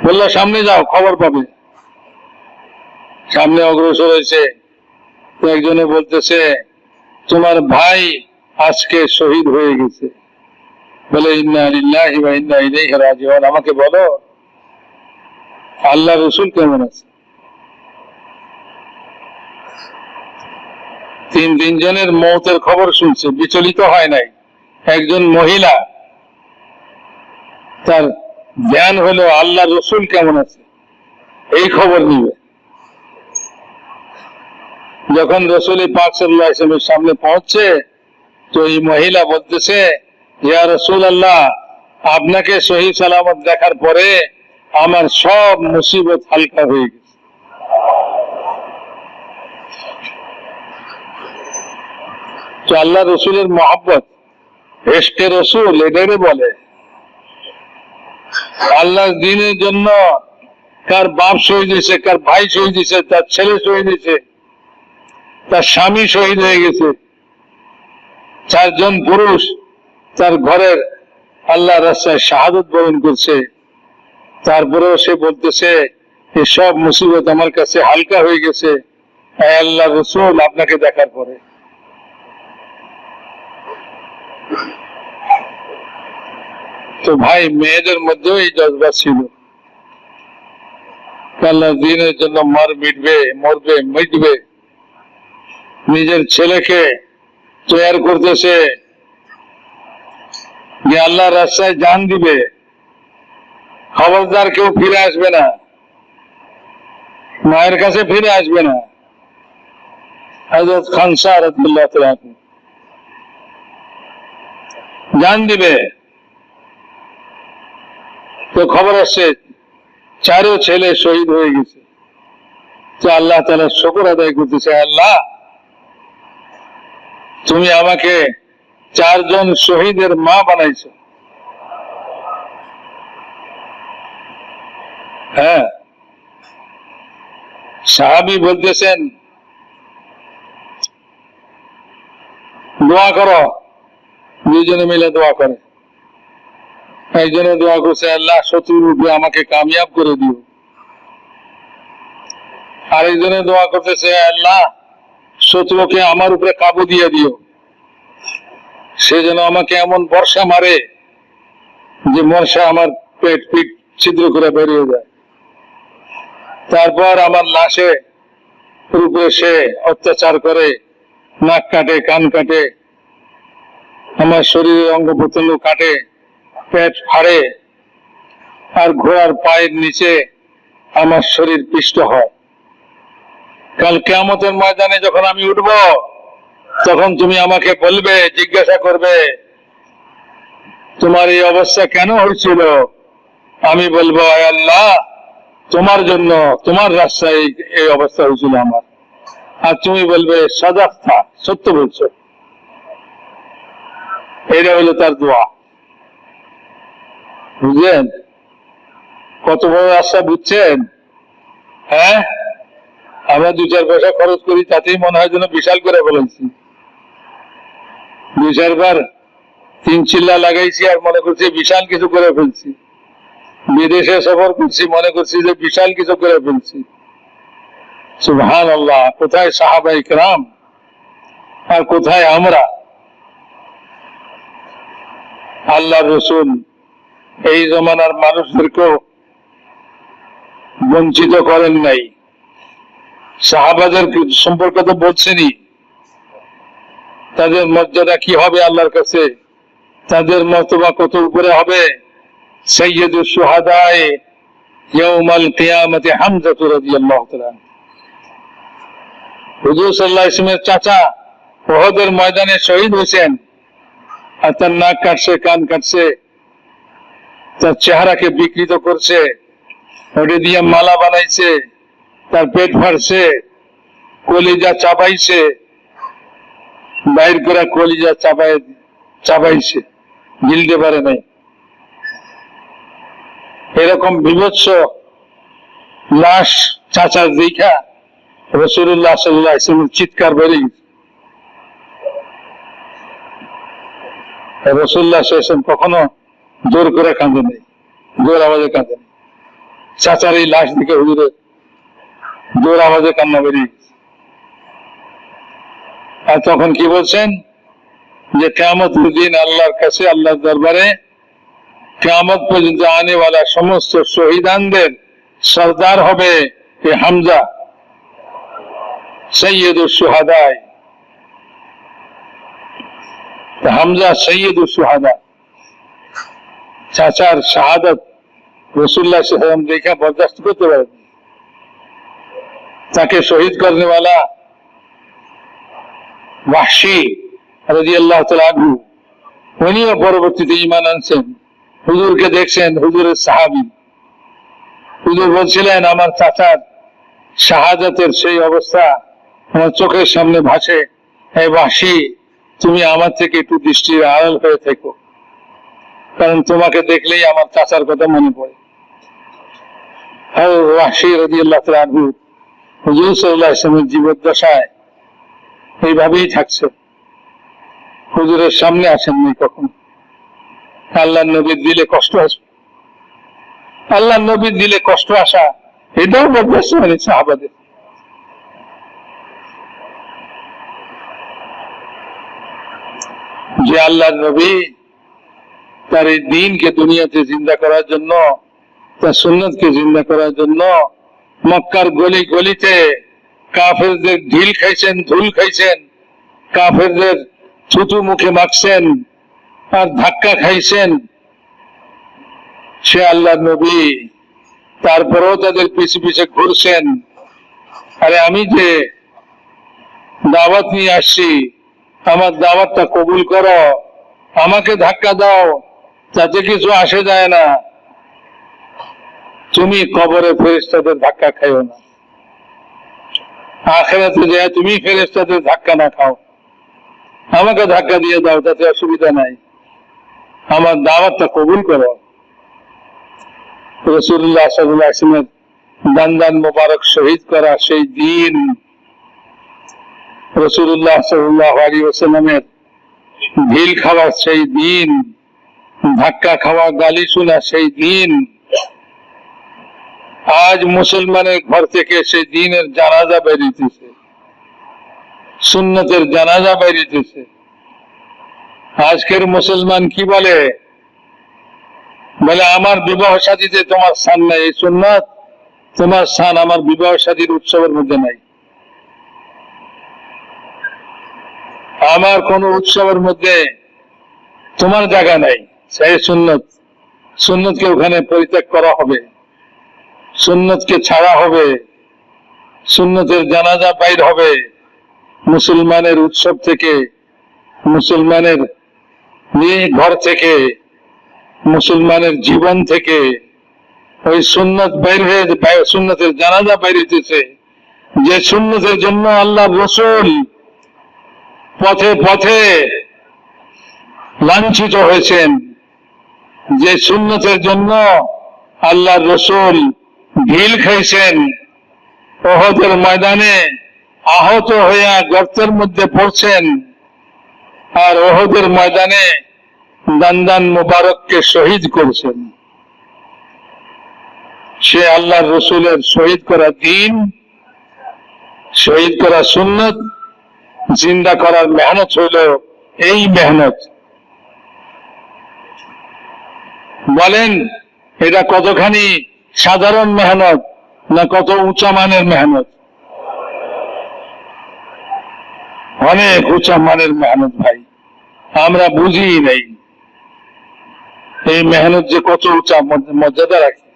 বললো সামনে যাও, খবর পাবে। সামনে অগ্রসর হয়েছে, তো একজনে বলতেছে তোমার ভাই আজকে শহীদ হয়ে গেছে। বলে ইন্না লিল্লাহি ওয়া ইন্না ইলাইহি রাজিউন, আমাকে বলো আল্লাহ রসুল কেমন আছে। তিনজনের মৌতের খবর শুনছে, বিচলিত হয় নাই। একজন মহিলা, তার ধ্যান হলো আল্লাহ রসুল কেমন আছে, এই খবর নিবে। যখন রসুল পাক সাল্লাল্লাহু আলাইহি ওয়াসাল্লামের সামনে পৌঁছছে, তো এই মহিলা বলতেছে, ইয়া রাসূলুল্লাহ, আপনাকে সহি সালামত দেখার পরে আমার সব মুসিবত হালকা হয়ে গেছে। তো আল্লাহ রসুলের মহব্বত, ইশকে রসুল এটারে বলে। আল্লাহর দ্বীনের জন্য কার বাপ শহীদ হয়েছে, কার ভাই শহীদ হয়েছে, তার ছেলে শহীদ হয়েছে, তার স্বামী শহীদ হয়ে গেছে, 4 জন পুরুষ তার ঘরের আল্লাহ রাস্তায় শাহাদত বরণ করছে, তারপরেও সে বলতেছে সব মুসিবত আমার কাছে হালকা হয়ে গেছে আল্লাহ রসুল আপনাকে দেখার পরে। তো ভাই, মেয়েদের মধ্যেও এই জজবা ছিল, আল্লাহ দ্বীনের জন্য মিটবে। নিজের ছেলেকে তৈরি করতেছে যে আল্লাহর রাস্তায় জান দিবে, খবরদার কেউ ফিরে আসবে না, মায়ের কাছে ফিরে আসবে না। হযরত খানসা রাদিয়াল্লাহু তাআলা জান দিবে। তো খবর আসছে 4 ছেলে শহীদ হয়ে গেছে। তো আল্লাহ তাআলা শুকর আদায় করতেছে, আল্লাহ তুমি আমাকে 4 জন শহীদের মা বানাইছো। হ্যাঁ, সাহাবী বলতেছেন দোয়া করো, 2 জনে মিলে দোয়া করে। একজনে দোয়া করছে, আল্লাহ শত্রুর উপরে আমাকে কামিয়াব করে দিও। আরেকজনে দোয়া করতেছে, আল্লাহ শত্রুকে আমার উপরে কাবু দিয়ে দিও, সে যেন আমাকে এমন বর্ষা মারে যে বর্ষা আমার পিঠ ছিদ্র করে বেরিয়ে যায়। তারপর আমার লাশে উপরে সে অত্যাচার করে, নাক কাটে, কান কাটে, আমার শরীরের অঙ্গ প্রত্যঙ্গ কাটে, পেট ফাড়ে, আর ঘোড়ার পায়ের নিচে আমার শরীর পিষ্ট হয়। কাল কিয়ামতের ময়দানে যখন আমি উঠব, তখন তুমি আমাকে বলবে, জিজ্ঞাসা করবে তোমার এই অবস্থা কেন হয়েছিল। আমি বলবো, আয় আল্লাহ, তোমার জন্য, তোমার রাস্তায় এই অবস্থা হয়েছিল আমার। আর তুমি বলবে সাদাক্তা, সত্য বলছো। এটা হলো তার দোয়া। বুঝলেন কত বড় রাস্তা, বুঝছেন? হ্যাঁ, আমরা 2-4 পয়সা খরচ করি, তাতেই মনে হয় যেন বিশাল করে বলেছি। 2-4 বার 3 চিল্লা লাগাইছি আর মনে করছি বিশাল কিছু করে ফেলছি। বিদেশে সফর করছি, মনে করছি যে বিশাল কিছু করে ফেলছি। সুবহানাল্লাহ, কোথায় সাহাবায়ে কেরাম আর কোথায় আমরা। আল্লাহ রসুল এই জমানার মানুষদেরকেও বঞ্চিত করেন নাই। সাহাবাদের সম্পর্কে তো বলছেনই, তাদের মর্যাদা কি হবে আল্লাহর কাছে, তাদের মর্তবা কত উপরে হবে। সাইয়্যিদুশ শুহাদায়ে ইয়াউমাল কিয়ামতি হামজা রাদিয়াল্লাহু তাআলা, হুজুর সাল্লাল্লাহু আলাইহি ওয়াসাল্লামের চাচা উহুদের ময়দানে শহীদ হয়েছেন, আর তার নাক কাটছে, কান কাটছে, তার চেহারাকে বিকৃত করছে, ওটা দিয়ে মালা বানাইছে, তার পেট ফাটছে, কলিজা চাপাইছে, বাইর করে কলিজা চাপাইছে, গিলতে পারে নাই। এরকম বিভৎস লাশ চাচার দেখা রাসূলুল্লাহ সাল্লাল্লাহু আলাইহি ওয়াসাল্লাম চিৎকার বেড়ে গেছে। রাসূলুল্লাহ সাল্লাল্লাহু আলাইহি ওয়াসাল্লাম কখনো জোর করে কাঁদে নেই, জোর আওয়াজে কাঁদে নেই। চাচার এই লাশ দিকে হুজুরের জোর আওয়াজে কান্না বেরিয়ে গেছে। আর তখন কি বলছেন যে কিয়ামতের দিন আল্লাহর কাছে, আল্লাহর দরবারে কিয়ামত পর্যন্ত আনেওয়ালা সমস্ত শহীদানদের সরদার হবে এই হামজা, সৈয়দুস শুহাদা। হামজা সৈয়দুস শুহাদা, চাচার শাহাদাত রাসূলুল্লাহ সাল্লাল্লাহু আলাইহি ওয়াসাল্লাম দেখা বরদাস্ত করতে পারেন। তাকে শহীদ করনে वाला ওয়াহশী রাদিয়াল্লাহু তাআলা আনহু, উনিও পরবর্তীতে ঈমান আনছেন, হুজুরকে দেখছেন, হুজুরের সাহাবী। হুজুর বলছিলেন আমার চাচার শাহাদাতের সেই অবস্থা আমার চোখের সামনে ভাসে, হে ওয়াহশী তুমি আমার থেকে একটু দৃষ্টির আড়াল হয়ে থেকো, কারণ তোমাকে দেখলেই আমার চাচার কথা মনে পড়ে। আর ওয়াহশী রাদিয়াল্লাহু তাআলা আনহু হুজুর সাল্লাল্লাহু আলাইহি ওয়াসাল্লামের জীবদ্দশায় এইভাবেই থাকছে, হুজুরের সামনে আসেননি কখনো। আল্লাহর নবীর দিলে কষ্ট আসবে, আল্লাহর নবীর দিলে কষ্ট আসা এটাও বরদাস্ত হয়নি সাহাবাদের। যে আল্লাহর নবী তার এই দ্বীনকে দুনিয়াতে জিন্দা করার জন্য, তার সুন্নতকে জিন্দা করার জন্য মক্কার গলি গলিতে কাফেরদের ঢিল খাইছেন, ধুল খাইছেন, কাফেরদের থুতু মুখে মাখছেন আর ধাক্কা খাইছেন। সে আল্লাহর নবী তারপরেও তাদের পিছে পিছে ঘুরছেন, আরে আমি যে দাওয়াত নিয়ে আসছি, আমার দাওয়াতটা কবুল করো, আমাকে ধাক্কা দাও, তাতে কিছু আসে যায় না, তুমি কবরে ফেরেশতাদের ধাক্কা খাইও না, আখিরাতে যায় তুমি ফেরেশতাদের ধাক্কা না খাও, আমাকে ধাক্কা দিয়ে দাও, তাতে অসুবিধা নাই, আমার দাওয়াতটা কবুল করো। রাসূলুল্লাহ সাল্লাল্লাহু আলাইহি ওয়াসাল্লামের দান মোবারক শহীদ করা সেই দিন, রাসূলুল্লাহ সাল্লাল্লাহু আলাইহি ওয়াসাল্লামের ঢিল খাওয়া সেই দিন, ধাক্কা খাওয়া, গালি শোনা সেই দিন, আজ মুসলমানের ঘর থেকে সেই দিনের জানাজা বেরিয়েছে, সুন্নতের জানাজা বেরিয়েছে। আজকের মুসলমান কি বলে? বলে আমার বিবাহ শাদীতে তোমার স্থান নাই, এই সুন্নাত তোমার স্থান আমার বিবাহ শাদীর উৎসবের মধ্যে নাই, আমার কোন উৎসবের মধ্যে তোমার জায়গা নাই, সেই সুন্নত, সুন্নতকে ওখানে পরিত্যাগ করা হবে, সুন্নতকে ছাড়া হবে, সুন্নতের জানাজা বাইর হবে মুসলমানের উৎসব থেকে, মুসলমানের ঘর থেকে, মুসলমানের জীবন থেকে। ওই সুন্নত বাইর হয়ে, সুন্নতের জানাজা বাইর হইতেছে, যে সুন্নতের জন্য আল্লাহ রাসূল পথে পথে লাঞ্ছিত হয়েছেন, যে সুন্নতের জন্য আল্লাহর রাসূল ঢিল খাইছেন, উহুদের ময়দানে আহত হইয়া গর্তের মধ্যে পড়ছেন, আর উহুদের ময়দানে দান মুবারককে শহীদ করেছেন। সে আল্লাহর রাসূলের শহীদ করা দ্বীন, শহীদ করা সুন্নত জিন্দা করার মেহনত হইল এই মেহনত। বলেন এটা কতখানি সাধারণ মেহনত না কত উঁচা মানের মেহনত? অনেক উঁচা মানের মেহনত ভাই, আমরা বুঝি নাই এই মেহনত যে কত উঁচা মর্যাদা রাখে।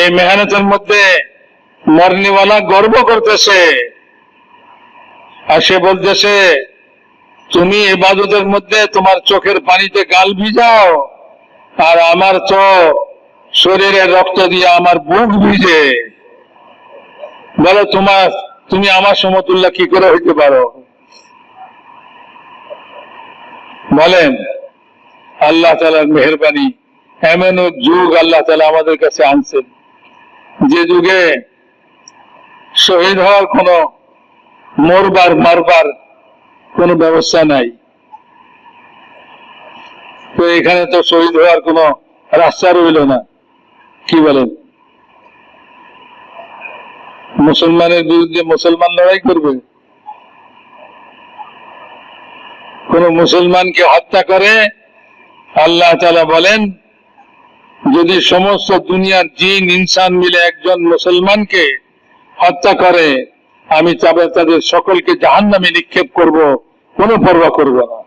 এই মেহনতের মধ্যে মরনেওয়ালা গর্ব করতেছে, আর সে বলতেছে তুমি ইবাদতের মধ্যে তোমার চোখের পানিতে গাল ভিজাও, আর আমার তো শরীরের রক্ত দিয়ে আমার বুক ভিজে, বলো তুমি আমার সমতুল্য কি করে হইতে পারো? বলেন, আল্লাহ তাআলার মেহেরবানি, এমন যুগ আল্লাহ তাআলা আমাদের কাছে আনছেন যে যুগে শহীদ হওয়ার কোনো মারবার কোনো ব্যবস্থা নাই। তো এখানে তো শহীদ হওয়ার কোনো রাস্তা রইল না। কি বলেন? মুসলমানের বিরুদ্ধে মুসলমান লড়াই করবে? কোন মুসলমানকে হত্যা করে আল্লাহ তাআলা বলেন, যদি সমস্ত দুনিয়ার জিন ইনসান মিলে একজন মুসলমানকে হত্যা করে, আমি তাদের সকলকে জাহান্নামে নিক্ষেপ করব, কোনো পরোয়া করব না।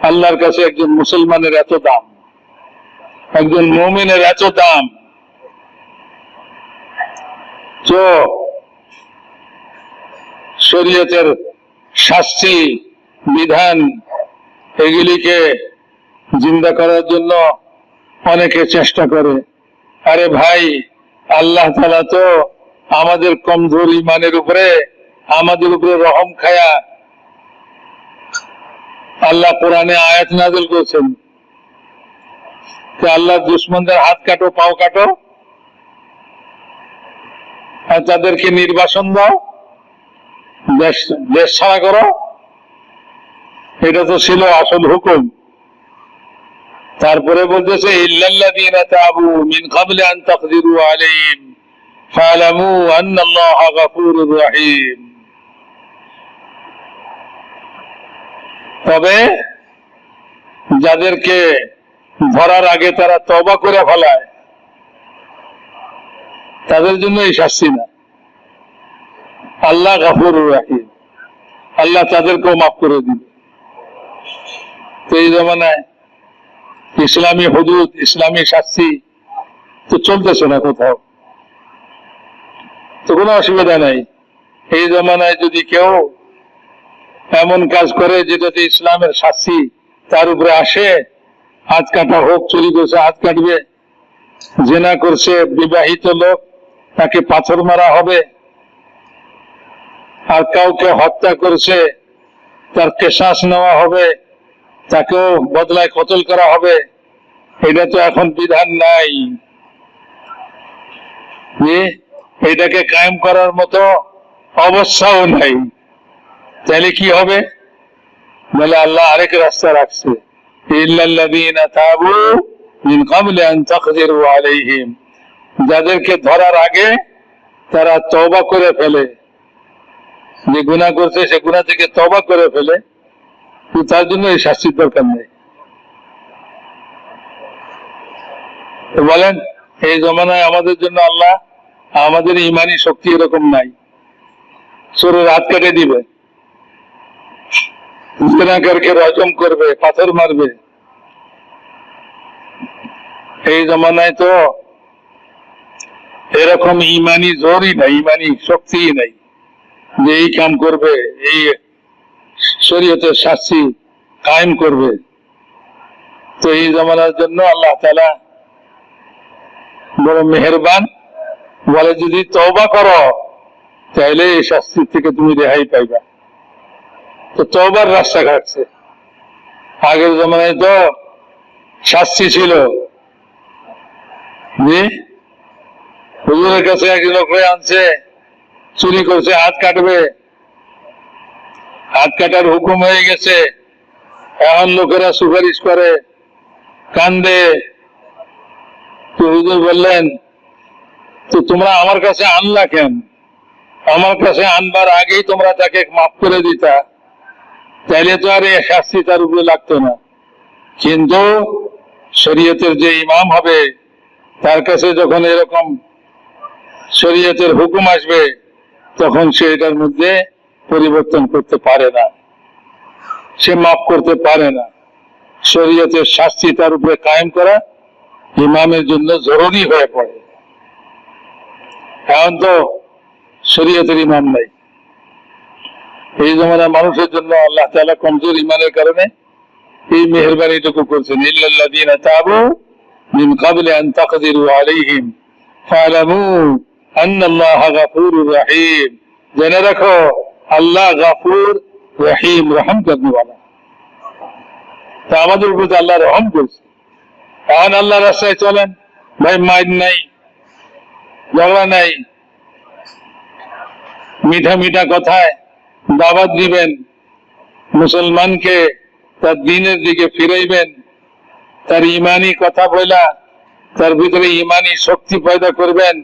আল্লাহর কাছে একজন মুসলমানের এত দাম, একজন মুমিনের এত দাম। তো শরীয়তের শাস্তি বিধান এগুলিকে জিন্দা করার জন্য অনেকে চেষ্টা করে। আরে ভাই, আল্লাহ তাআলা তো আমাদের কমজোর ইমানের উপরে আমাদের উপরে রহম খায়া আল্লাহ কোরআনে আয়াত নাযিল করেছেন যে আল্লাহ দুশমনদের হাত কাটো, পাও কাটো, আর তাদেরকে নির্বাসন দাও, দেশ ছাড়া করো। এটা তো ছিল আসল হুকুম। তারপরে বলতেছে, ইল্লাল্লাযীনা তাবু মিন ক্বাবলি আন তাকদিরু আলাইহিম ফা'লামু আন্নাল্লাহা গফুরুর রহিম। তবে যাদেরকে ধরার আগে তারা তওবা করে ফেলায়, তাদের জন্য এই শাস্তি না। আল্লাহ গফুরুর রহিম, আল্লাহ তাদেরকেও মাফ করে দিবে। তো এই জমানায় ইসলামী হুদুদ, ইসলামী শাস্তি তো চলতেছে না কোথাও, তো কোনো অসুবিধা নাই। এই জমানায় যদি কেউ এমন কাজ করে যেটাতে ইসলামের শাস্তি তার উপরে আসে, হাত কাটা হোক, চুরি করছে হাত কাটবে, জিনা করছে বিবাহিত লোক, তাকে পাথর মারা হবে, আর কাউকে হত্যা করছে তার কেসাস নেওয়া হবে, তাকেও বদলায় কতল করা হবে। এটা তো এখন বিধান নাই, এটাকে কায়েম করার মতো অবস্থাও নাই। তাহলে কি হবে? বলে আল্লাহ আরেক রাস্তা রাখছে, ইল্লাল্লাযীনা তাবু মিন ক্বাবলি আন তাকদিরু আলাইহিম। যাদেরকে ধরার আগে তারা তওবা করে ফেলে, যে গুনাহ করছে সে গুনাহ থেকে তওবা করে ফেলে, তার জন্য এই শাস্তির দরকার নেই। বলেন, এই জমানায় আমাদের জন্য আল্লাহ, আমাদের ইমানি শক্তি এরকম নাই, চোরের হাত কেটে দিবে, জিনাকারকে রজম করবে, পাথর মারবে। এই জমানায় তো এরকম ইমানি জোরই নাই, ইমানি শক্তিই নাই যে এই কাম করবে, এই শরীয়তের শাস্তি কায়েম করবে। তো এই জমানার জন্য আল্লাহ তাআলা বড় মেহেরবান, বলে যদি তওবা করো তাহলে এই শাস্তি থেকে তুমি রেহাই পাইবা। তো তওবার রাস্তা ঘাটছে। আগের জমানায় তো শাস্তি ছিল যে হুজুরের কাছে এক লোক হয়ে আনছে, চুরি করছে, হাত কাটবে, হাত কাটার হুকুম হয়ে গেছে। এখন লোকেরা সুপারিশ করে, কান্দে। তো হুজুর বললেন, তো তোমরা আমার কাছে আনলা কেন? আমার কাছে আনবার আগেই তোমরা তাকে মাফ করে দিতা, তাইলে তো আর এই শাস্তি তার উপরে লাগতো না। কিন্তু শরীয়তের যে ইমাম হবে, তার কাছে যখন এরকম শরীয়তের হুকুম আসবে, তখন সে এটার মধ্যে পরিবর্তন করতে পারে না, সে মাফ করতে পারে না। শরীয়তের শাস্তি তার উপরে কায়েম করা ইমামের জন্য জরুরি হয়ে পড়ে। এখন তো শরীয়তের ইমাম নাই। এই জমানার মানুষের জন্য আল্লাহ তাআলা কমজোর ইমানের কারণে এই মেহেরবানিটুকু করছেন, ইল্লাল্লাযীনা তাবু মিন ক্বাবলি আন তাকদিরু আলাইহিম ফা'লামু আন্নাল্লাহা গাফুরুর রহিম। জেনে রাখো আল্লাহ গাফুর রহিম, রহম করনেওয়ালা। তা আমাদের উপর আল্লাহ রহম করছে। এখন আল্লাহ রাস্তায় চলেন, ভাই মাইর নাই, ঝগড়া নাই, মিঠা মিঠা কথায় দাওয়াত দিবেন, মুসলমানকে তার দ্বীনের দিকে ফিরাইবেন, তার ইমানি কথা বলা, তার ভিতরে ইমানি শক্তি পয়দা করবেন,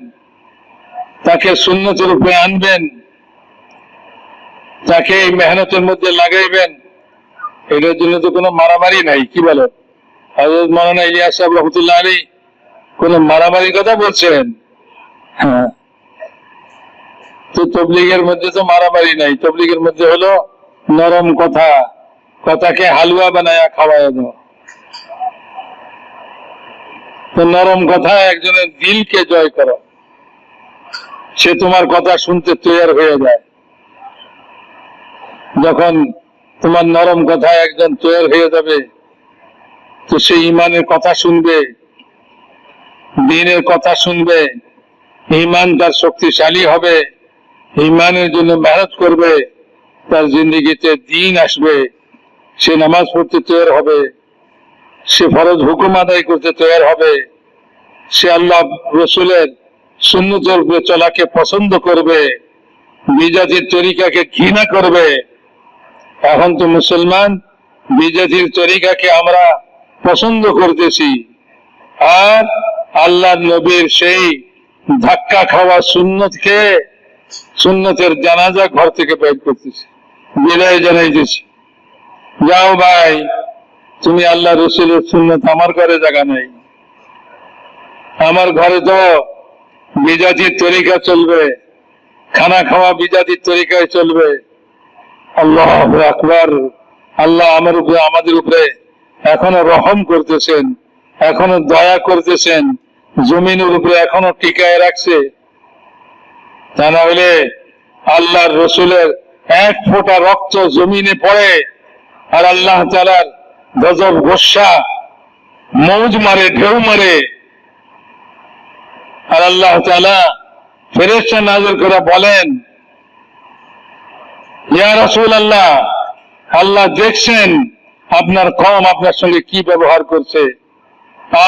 তাকে সুন্নতের উপরে আনবেন, তাকে এই মেহনতের মধ্যে লাগাইবেন। এটার জন্য তো কোনো মারামারি নাই, কি বলো? হযরত মাওলানা ইলিয়াস সাহেব রহমাতুল্লাহ আলাইহি কোন মারামারি কথা বলছেন? হ্যাঁ, তো তবলিগের মধ্যে তো মারামারি নাই, তবলিগের মধ্যে হলো নরম কথা, কথাকে হালুয়া বানায়া খাওয়ায় দাও। তো নরম কথা একজনের দিলকে জয় করো, সে তোমার কথা শুনতে তৈরি হয়ে যায়। যখন তোমার নরম কথা একজন তৈরি হয়ে যাবে, তো সে ইমানের কথা শুনবে, দ্বীনের কথা শুনবে, ইমান তার শক্তিশালী হবে, ইমানের জন্য মেহনত করবে, তার জিন্দেগিতে দ্বীন আসবে, সে নামাজ পড়তে তৈরি হবে, সে ফরজ হুকুম আদায় করতে তৈরি হবে, সে আল্লাহ রসুলের সুন্নতের উপরে চলাকে পছন্দ করবে, বিজাতির তরিকাকে ঘৃণা করবে। এখন তো মুসলমান বিজাতির তরিকাকে আমরা পছন্দ করতেছি, আর আল্লাহ নবীর সেই ধাক্কা খাওয়া সুন্নতকে, সুন্নতের জানাজা ঘর থেকে বের করতেছি, বিদায় জানাইতেছি। যাও ভাই, তুমি আল্লাহ রসুলের সুন্নত আমার ঘরে জায়গা নাই, আমার ঘরে তো বিজাতির তরিকা চলবে, খানা খাওয়া বিজাতির তরিকায় চলবে। আল্লাহু আকবার। আল্লাহ আমাদের উপরে এখনো রহম করতেছেন, এখনো দয়া করতেছেন, জমিনের উপরে এখনো টিকায় রাখছে। তা না হলে আল্লাহর রসুলের এক ফোঁটা রক্ত জমিনে পড়ে আর আল্লাহ তাআলার গজব গোসা মৌজ মারে, ঢেউ মারে, আর আল্লাহ তাআলা ফেরেশতা নাযিল করে বলেন, ইয়া রাসূলুল্লাহ, আল্লাহ দেখছেন আপনার কওম আপনার সঙ্গে কি ব্যবহার করছে,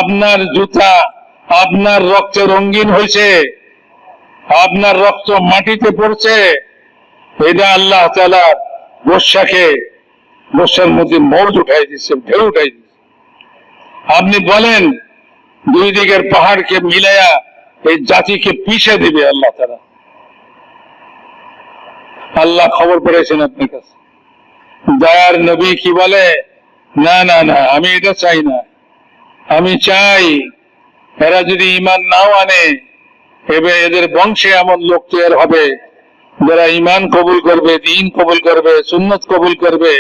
আপনার জুতা আপনার রক্তে রঙিন হয়েছে, আপনার রক্ত মাটিতে পড়ছে। এটা আল্লাহ তাআলা গোসার মধ্যে মৌজ উঠাই দিচ্ছে, ঢেউ উঠাই দিচ্ছে। আপনি বলেন দুই দিকের পাহাড়কে মিলাইয়া এই জাতিকে পিষে দিবে আল্লাহ তাআলা। আল্লাহ খবর পড়েছেন আপনার কাছে। দয়ার নবী কি বলে, না না না, আমি এটা চাই না, আমি চাই এরা যদি ঈমান নাও আনে, এবার এদের বংশে এমন লোক তৈরি হবে যারা ঈমান কবুল করবে, দ্বীন কবুল করবে, সুন্নত কবুল করবে,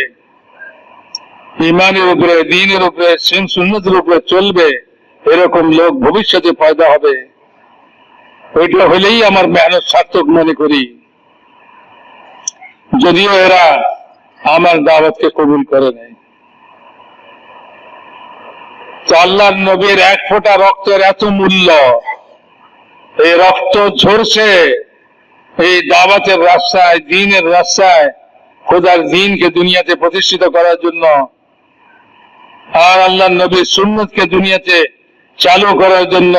ঈমানের উপরে, দ্বীনের উপরে, সুন্নতের উপরে চলবে, এরকম লোক ভবিষ্যতে পয়দা হবে। ওইটা হলেই আমার মেহনত সার্থক মনে করি, যদিও এরা আমার দাওয়াতকে কবুল করে নেয়। তো আল্লাহর নবীর এক ফোঁটা রক্তের এত মূল্য, এই রক্ত ঝরছে এই দাওয়াতের রাস্তায়, দ্বীনের রাস্তায়, খোদার দ্বীনকে দুনিয়াতে প্রতিষ্ঠিত করার জন্য, আর আল্লাহর নবীর সুন্নতকে দুনিয়াতে চালু করার জন্য।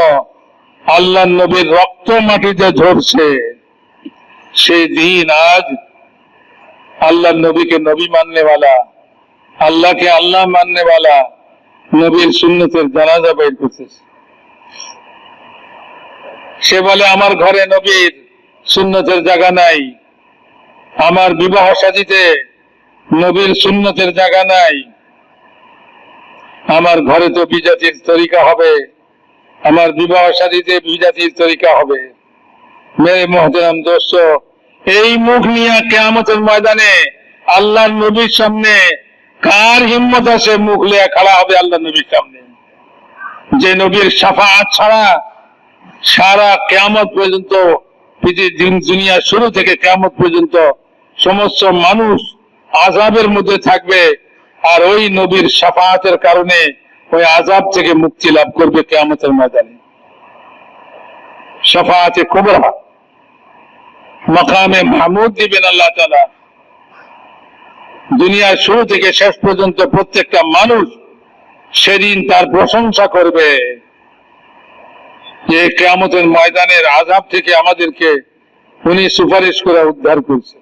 আল্লাহর নবীর রক্ত মাটিতে ঝরছে, সেই দ্বীন আজ আল্লাহর নবীকে নবী মাননেওয়ালা, আল্লাহকে আল্লাহ মাননেওয়ালা, নবীর সুন্নতের জানাজা বের করতেছে। সে বলে আমার ঘরে নবীর সুন্নতের জায়গা নাই, আমার বিবাহ শাদীতে নবীর সুন্নতের জায়গা নাই, আমার ঘরে তো বিজাতির তরিকা হবে, আমার বিবাহ শাদীতে বিজাতির তরিকা হবে। মেরে মুহতারাম দোস্ত, এই মুখ নিয়ে কিয়ামতের ময়দানে আল্লাহর নবীর সামনে কার হিম্মত আছে মুখ লিয়ে খাড়া হবে আল্লাহর নবীর সামনে? যে নবীর শাফাআত ছাড়া সারা কিয়ামত পর্যন্ত, দুনিয়া শুরু থেকে কিয়ামত পর্যন্ত সমস্ত মানুষ আযাবের মধ্যে থাকবে, আর ওই নবীর শাফাআতের কারণে ওই আযাব থেকে মুক্তি লাভ করবে কিয়ামতের ময়দানে। শাফাআতে কুবরা, মাকামে মাহমুদ দিবেন আল্লাহ তাআলা। দুনিয়ার শুরু থেকে শেষ পর্যন্ত প্রত্যেকটা মানুষ সেদিন তার প্রশংসা করবে যে কিয়ামতের ময়দানের আযাব থেকে আমাদেরকে উনি সুপারিশ করে উদ্ধার করছে।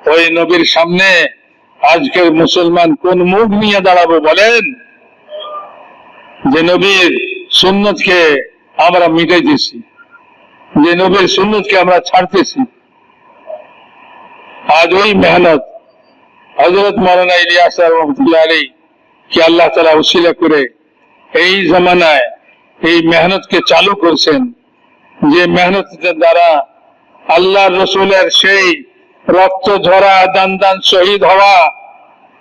ওই নবীর সামনে আজকের মুসলমান কোন মুখ নিয়ে দাঁড়াবো বলেন, যে নবীর সুন্নতকে আমরা মিটাইতেছি, যে নবীর সুন্নতকে আমরা ছাড়তেছি। আজ ওই মেহনত হযরত মাওলানা ইলিয়াস রহমাতুল্লাহ আলাইহি কি আল্লাহ তাআলা উসিলা করে এই জামানায় এই মেহনতকে চালু করছেন, যে মেহনতের দ্বারা আল্লাহর রাসূলের সেই রক্ত ঝরা দান দান শহীদ হওয়া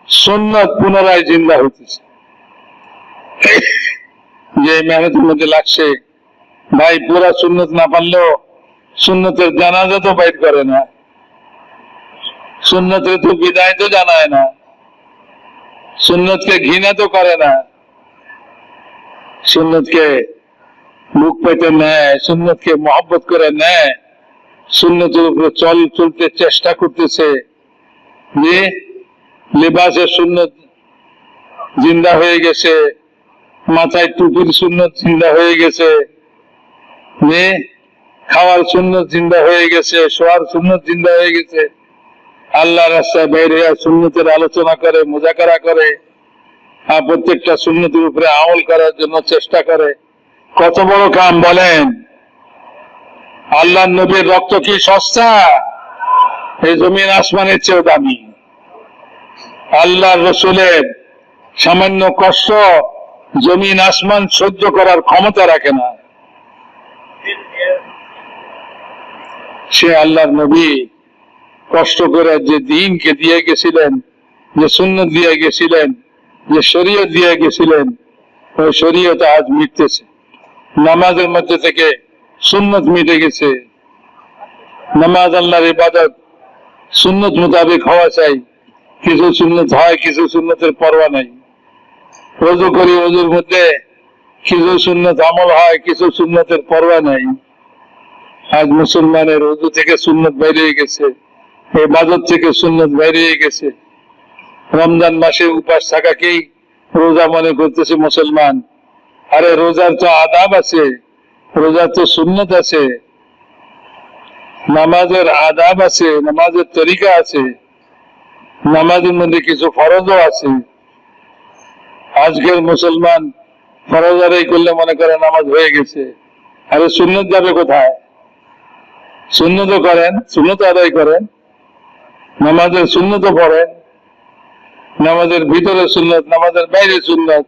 সুন্নত পুনরায় জিন্দা হইতেছে। যে মেহনতের মধ্যে লাগছে ভাই, পুরা সুন্নত না পারলেও সুন্নতের জানাজা তো বাইর করে না, সুন্নতের তো বিদায় তো জানায় না, সুন্নতকে ঘৃণা তো করে না, সুন্নতকে বুক পেতে নেয়, সুন্নতকে মহব্বত করে নেয়, সুন্নতের উপরে চলতে চেষ্টা করতেছে। যে লিবাসের সুন্নত জিন্দা হয়ে গেছে, মাথায় টুপির সুন্নত জিন্দা হয়ে গেছে, যে খাওয়ার সুন্নত জিন্দা হয়ে গেছে, শোয়ার সুন্নত জিন্দা হয়ে গেছে। আল্লাহ রাস্তায় বাইরে সুন্নতের আলোচনা করে, মুজাকারা করে, আর প্রত্যেকটা সুন্নতের উপরে আমল করার জন্য চেষ্টা করে। কত বড় কাম বলেন! আল্লাহর নবীর রক্ত কি সস্তা? এই জমিন আসমানের চেয়েও দামি। আল্লাহর রাসূলের সামান্য কষ্ট জমিন আসমান সহ্য করার ক্ষমতা রাখে না। সে আল্লাহর নবী কষ্ট করে যে দ্বীনকে দিয়ে গেছিলেন, যে সুন্নত দিয়ে গেছিলেন, যে শরীয়ত দিয়ে গেছিলেন, ওই শরীয়ত আজ মিটতেছে। নামাজের মধ্যে থেকে সুন্নত মিটে গেছে। নামাজ আল্লাহর ইবাদত, সুন্নত মোতাবেক হওয়া চাই। কিছু সুন্নত হয়, কিছু সুন্নতের পরোয়া নাই। ওযু করি, ওযুর মধ্যে কিছু সুন্নত আমল হয়, কিছু সুন্নতের পরোয়া নাই। আজ মুসলমানের ওযু থেকে সুন্নত বাইরে গেছে, ইবাদত থেকে সুন্নত বাইরে গেছে। রমজান মাসে উপাস থাকাকেই রোজা মনে করতেছে মুসলমান। আরে রোজার তো আদাব আছে, রোজার তো সুন্নত আছে, নামাজের আদাব আছে, নামাজের তরিকা আছে, নামাজের মধ্যে কিছু ফরজও আছে। আজকের মুসলমান ফরজ আদায় করলে মনে করে নামাজ হয়ে গেছে। আরে সুন্নত যাবে কোথায়? সুন্নতও করেন, সুন্নত আদায় করেন, নামাজের সুন্নতও পড়েন, নামাজের ভিতরে সুন্নত, নামাজের বাইরে সুন্নত।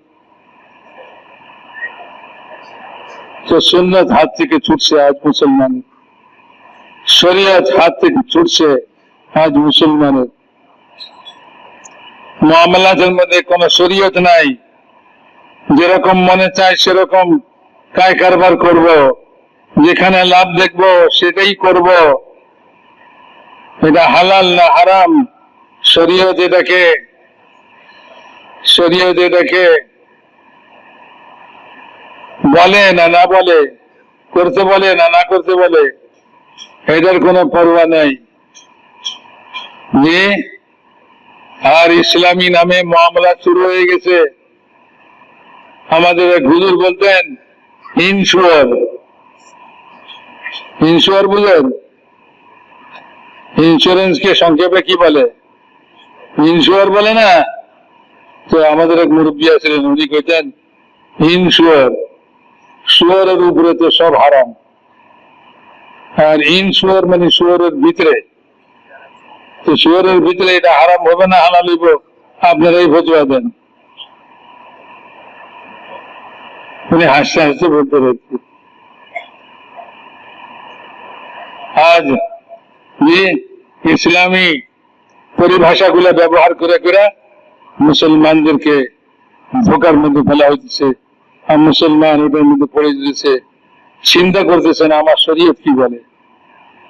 তো সুন্নত হাত থেকে ছুটছে আজ মুসলমান, শরীয়ত হাত থেকে ছুটছে আজ মুসলমানের। মুআমালাতের মধ্যে কোন শরীয়ত নাই, যেরকম মনে চায় সেরকম কায় কারবার করব, যেখানে লাভ দেখব সেটাই করব। এটা হালাল না হারাম, শরীয়ত এটাকে বলে না না বলে, করতে বলে না না করতে বলে, এটার কোনো পরোয়া নাই। যে আর ইসলামী নামে মামলা শুরু হয়ে গেছে। আমাদের এক হুজুর বলতেন ইনশুয়ার, ইনশুয়ার বুঝেন? ইন্স্যুরেন্স কে সংক্ষেপে কি বলে? ইনশুয়ার বলে না? তো আমাদের এক মুরব্বী আছিলেন, উনি কইতেন ইনশুয়ার, শুয়ারের উপরে তো সব হারাম, আর ইনশুয়ার মানে শুয়ারের ভিতরে। তো শুয়ারের ভিতরে এটা হারাম হবে না হালাল হইব? আপনারাই ফতোয়া দেন। উনি হাসতে হাসতে বলতে পারছি। আজ যে ইসলামী পরিভাষাগুলো ব্যবহার করে করে মুসলমানদেরকে ধোকার মধ্যে ফেলা হইতেছে, আর মুসলমান ওটার মধ্যে পড়ে যেতেছে, চিন্তা করতেছেন আমার শরীয়ত কি বলে,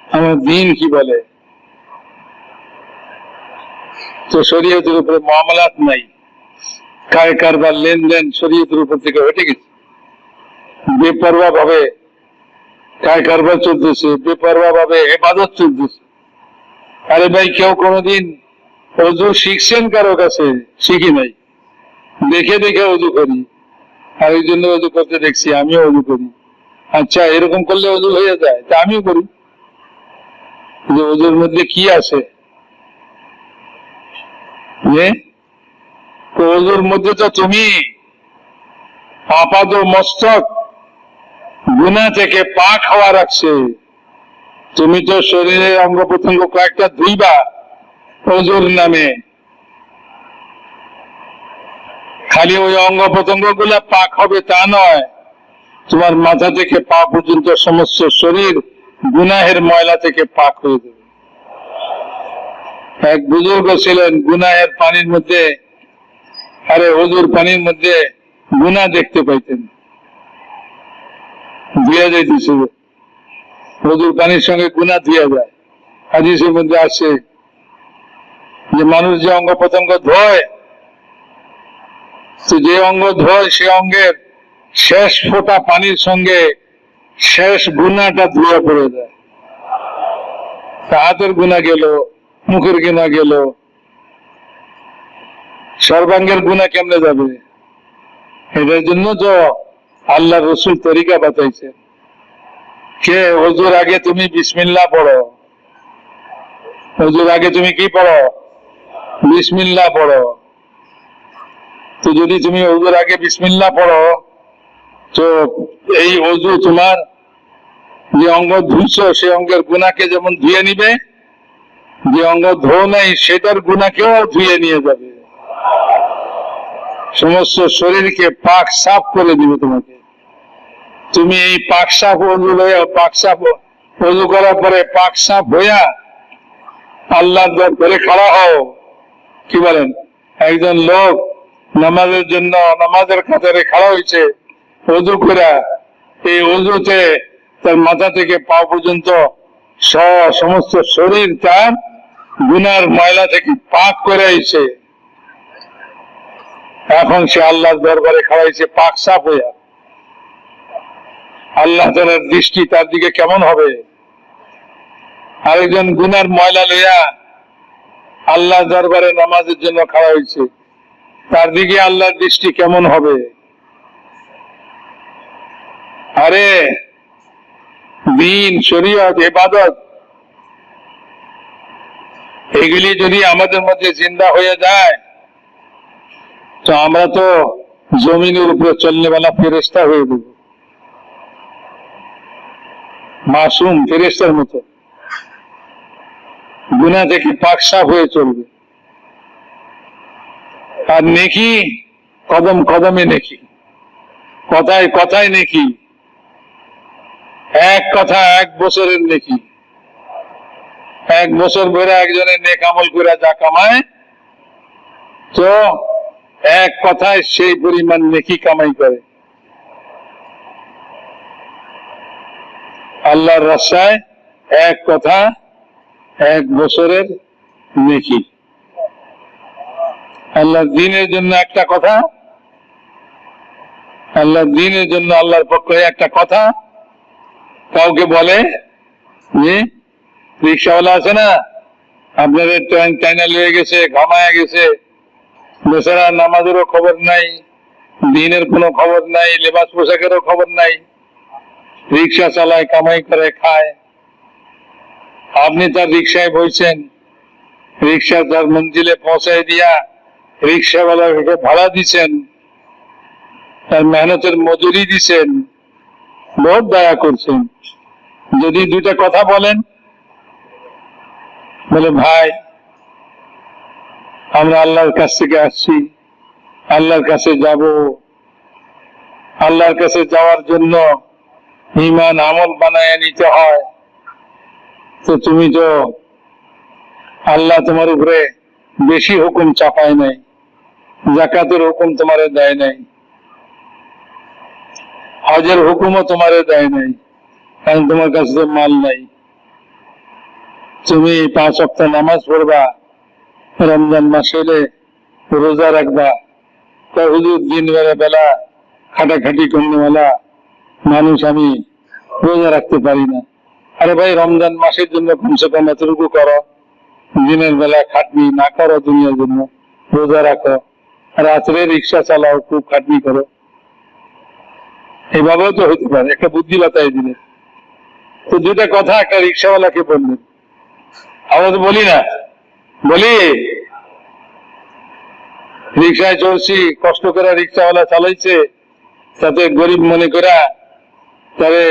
আমার দ্বীন কি বলে। তো শরীয়তের উপরে মামলাত নাই, কায় কারবার লেনদেন শরীয়তের উপর থেকে হটে গেছে। বেপরোয়া ভাবে কায় কারবার চলতেছে, বেপরোয়া ভাবে ইবাদত চলতেছে। আরে ভাই, কেউ কোনোদিন ওযু শিখছেন কারো কাছে? শিখি নাই, দেখে দেখে ওযু করি, আর এই জন্য ওযু করতে দেখছি, আমিও ওযু করি। আচ্ছা, এরকম করলে ওযু হয়ে যায়, তা আমিও করি। যে ওযুর মধ্যে কি আছে? তো ওযুর মধ্যে তো তুমি আপাদ মস্তক গুনাহ থেকে পাক হওয়া রাখছে। তুমি তো শরীরের অঙ্গ প্রত্যঙ্গ কয়েকটা ধুইবা ওযুর নামে, খালি ওই অঙ্গ প্রত্যঙ্গ গুলা পাক হবে তা নয়, তোমার মাথা থেকে পা পর্যন্ত সমস্ত শরীর গুনাহের ময়লা থেকে পাক হয়ে যাবে। এক বুজুর্গ ছিলেন, গুনাহের পানির মধ্যে, আরে ওযুর পানির মধ্যে গুনাহ দেখতে পাইতেন, ধুয়ে যাইতেছিল। ওযুর পানির সঙ্গে গুনাহ ধুয়ে যায়। হাদিসের মধ্যে আছে যে মানুষ যে অঙ্গ প্রত্যঙ্গ ধোয়, তো যে অঙ্গ ধোয় সে অঙ্গের শেষ ফোঁটা পানির সঙ্গে শেষ গুনাহটা ধুয়ে পড়ে যায়। হাতের গুনাহ গেল, মুখের গুনাহ গেল, সর্বাঙ্গের গুনাহ কেমনে যাবে? এটার জন্য তো আল্লাহ রসুল তরিকা বাতাইছে, কে ওযুর আগে তুমি বিসমিল্লাহ পড়ো। ওযুর আগে তুমি কি পড়ো? বিসমিল্লাহ পড়ো। তো যদি তুমি ওযুর আগে বিসমিল্লাহ পড়ো, তো এই ওযু তোমার যে অঙ্গ ধুইছো সে অঙ্গের গুনাহকে যেমন ধুয়ে নিবে, যে অঙ্গ ধো নাই সেটার গুনাহকেও ধুয়ে নিয়ে যাবে। সমস্ত শরীরকে পাক সাফ করে দিবে তোমাকে। তুমি এই পাক সাফ ওযু করার পরে পাক সাফ হইয়া আল্লাহর দরবারে খাড়া হও। কি বলেন? একজন লোক নামাজের জন্য নামাজের কাতারে খাড়া হয়েছে ওযু করে, এই ওযুতে তার মাথা থেকে পা পর্যন্ত সমস্ত শরীর তার গুনার ময়লা থেকে পাক করে আইছে। এখন সে আল্লাহর দরবারে খাড়াইছে পাক সাফ হইয়া। আল্লাহ তাআলার দৃষ্টি তার দিকে কেমন হবে? আরেকজন গুনার ময়লা লইয়া আল্লাহর দরবারে নামাজের জন্য খাড়া হয়েছে, তার দিকে আল্লাহর দৃষ্টি কেমন হবে? আরে দ্বীন, শরীয়ত, ইবাদত এগুলি যদি আমাদের মধ্যে জিন্দা হয়ে যায়, তো আমরা তো জমিনের উপরে চলনেওয়ালা ফেরেশতা হয়ে যাব, মাসুম ফেরেশতার মতো গুনাহ থেকে পাক সাফ হয়ে চলবে। আর নেকি কদম কদমে নেকি, কথায় কথায় নেকি, এক কথা 1 বছরের নেকি। 1 বছর ধরে একজনের নেক আমল করে যা কামায়, তো এক কথায় সেই পরিমাণ নেকি কামাই করে। আল্লাহর রাস্তায় এক কথা 1 বছরের নেকি। আল্লাহর দ্বীনের জন্য একটা কথা, আল্লাহর দ্বীনের জন্য আল্লাহর পক্ষে একটা কথা কাউকে বলে, যে রিক্সাওয়ালা আছে না, আপনাদের টাইনা লেগে গেছে, ঘামায়া গেছে, বেচারা নামাজেরও খবর নাই, দ্বীনের কোনো খবর নাই, লেবাস পোশাকেরও খবর নাই, রিক্সা চালায়, কামাই করে খায়। আপনি তার রিক্সায় বসছেন, রিক্সা তার মঞ্জিলে পৌঁছায় দিয়া রিক্সাওয়ালাকে ভাড়া দিচ্ছেন, তার মেহনতের মজুরি দিচ্ছেন, বহুত দয়া করছেন। যদি 2টা কথা বলেন, বলে ভাই আমরা আল্লাহর কাছ থেকে আসছি, আল্লাহর কাছে যাব, আল্লাহর কাছে যাওয়ার জন্য ঈমান আমল বানায় নিতে হয়, তো তুমি তো আল্লাহ তোমার উপরে বেশি হুকুম চাপায় নাই, যাকাতের হুকুম তোমারে দেয় নাই, হজের হুকুমও তোমারে দেয় নাই, কারণ তোমার কাছে তো মাল নাই। তুমি 5 ওয়াক্ত নামাজ পড়বা, রমজান মাস হলে রোজা রাখবা, হুজুর দিন বেলা খাটাখাটি করনেওয়ালা মানুষ, আমি রোজা রাখতে পারি না। আরে ভাই, রমজান মাসের জন্য কমসে কম এতটুকু করো, দিনের বেলা খাটনি না করো দুনিয়ার জন্য, রোজা রাখো, রাত্রে রিক্সা চালাও, খুব খাটনি করো, এইভাবেও তো হতে পারে। একটা বুদ্ধি বাতাই দিলে। তো দুটা কথা একটা রিক্সাওয়ালাকে বললেন, আমরা তো বলি না, বলি রিক্সায় চলছি, কষ্ট করে রিক্সাওয়ালা চালাইছে, তাতে গরিব মনে করা তারে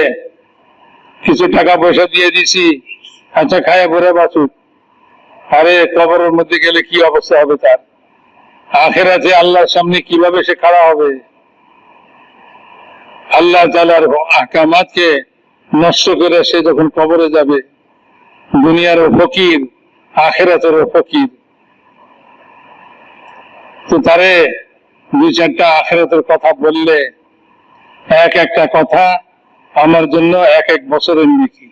কিছু টাকা পয়সা দিয়ে দিছি, আচ্ছা খায় পরে বাঁচুক। আরে কবরের মধ্যে গেলে কি অবস্থা হবে তার? আখেরাতে আল্লাহর সামনে কিভাবে সে খাড়া হবে? আল্লাহ তাআলার আহকামাতকে নষ্ট করে সে যখন কবরে যাবে, দুনিয়ারও ফকির, আখেরাতেরও ফকির। তো তারে দুই চারটা আখেরাতের কথা বললে, এক একটা কথা আমার জন্য এক এক বছরের নেকি।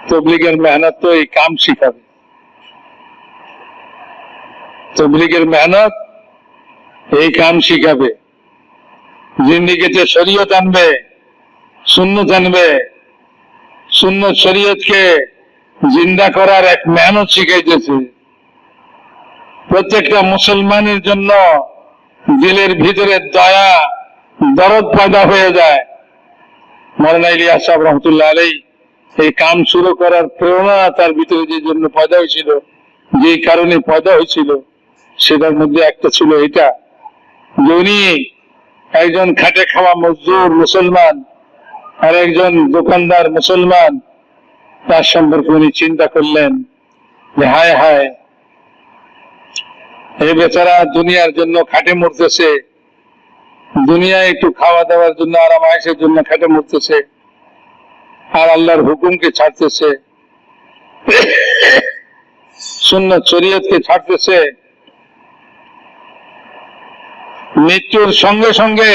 তবলিগের মেহনত তো এই কাম শিখাবে, তবলিগের মেহনত এই কাম শিখাবে, জিন্দিগিতে শরীয়ত আনবে, সুন্নত আনবে, সুন্নত শরীয়তকে জিন্দা করার এক মেহনত শিখাইতেছে। প্রত্যেকটা মুসলমানের জন্য দিলের ভিতরে দয়া, দরদ পয়দা হয়ে যায়। মাওলানা ইলিয়াস সাহেব রহমতুল্লাহ আলাইহি এই কাম শুরু করার প্রেরণা তার ভিতরে যে জন্য পয়দা হয়েছিল, যে কারণে পয়দা হয়েছিল, সেটার মধ্যে একটা ছিল এটা যে উনি একজন খাটে খাওয়া মজদুর মুসলমান আর একজন দোকানদার মুসলমান, তার সম্পর্কে উনি চিন্তা করলেন যে হায় হায়, এই বেচারা দুনিয়ার জন্য খাটে মরতেছে, দুনিয়ায় একটু খাওয়া দাওয়ার জন্য, আরাম আয়েশের জন্য খাটে মরতেছে, আর আল্লাহর হুকুমকে ছাড়তেছে, সুন্নাত শরীয়তকে ছাড়তেছে। মৃত্যুর সঙ্গে সঙ্গে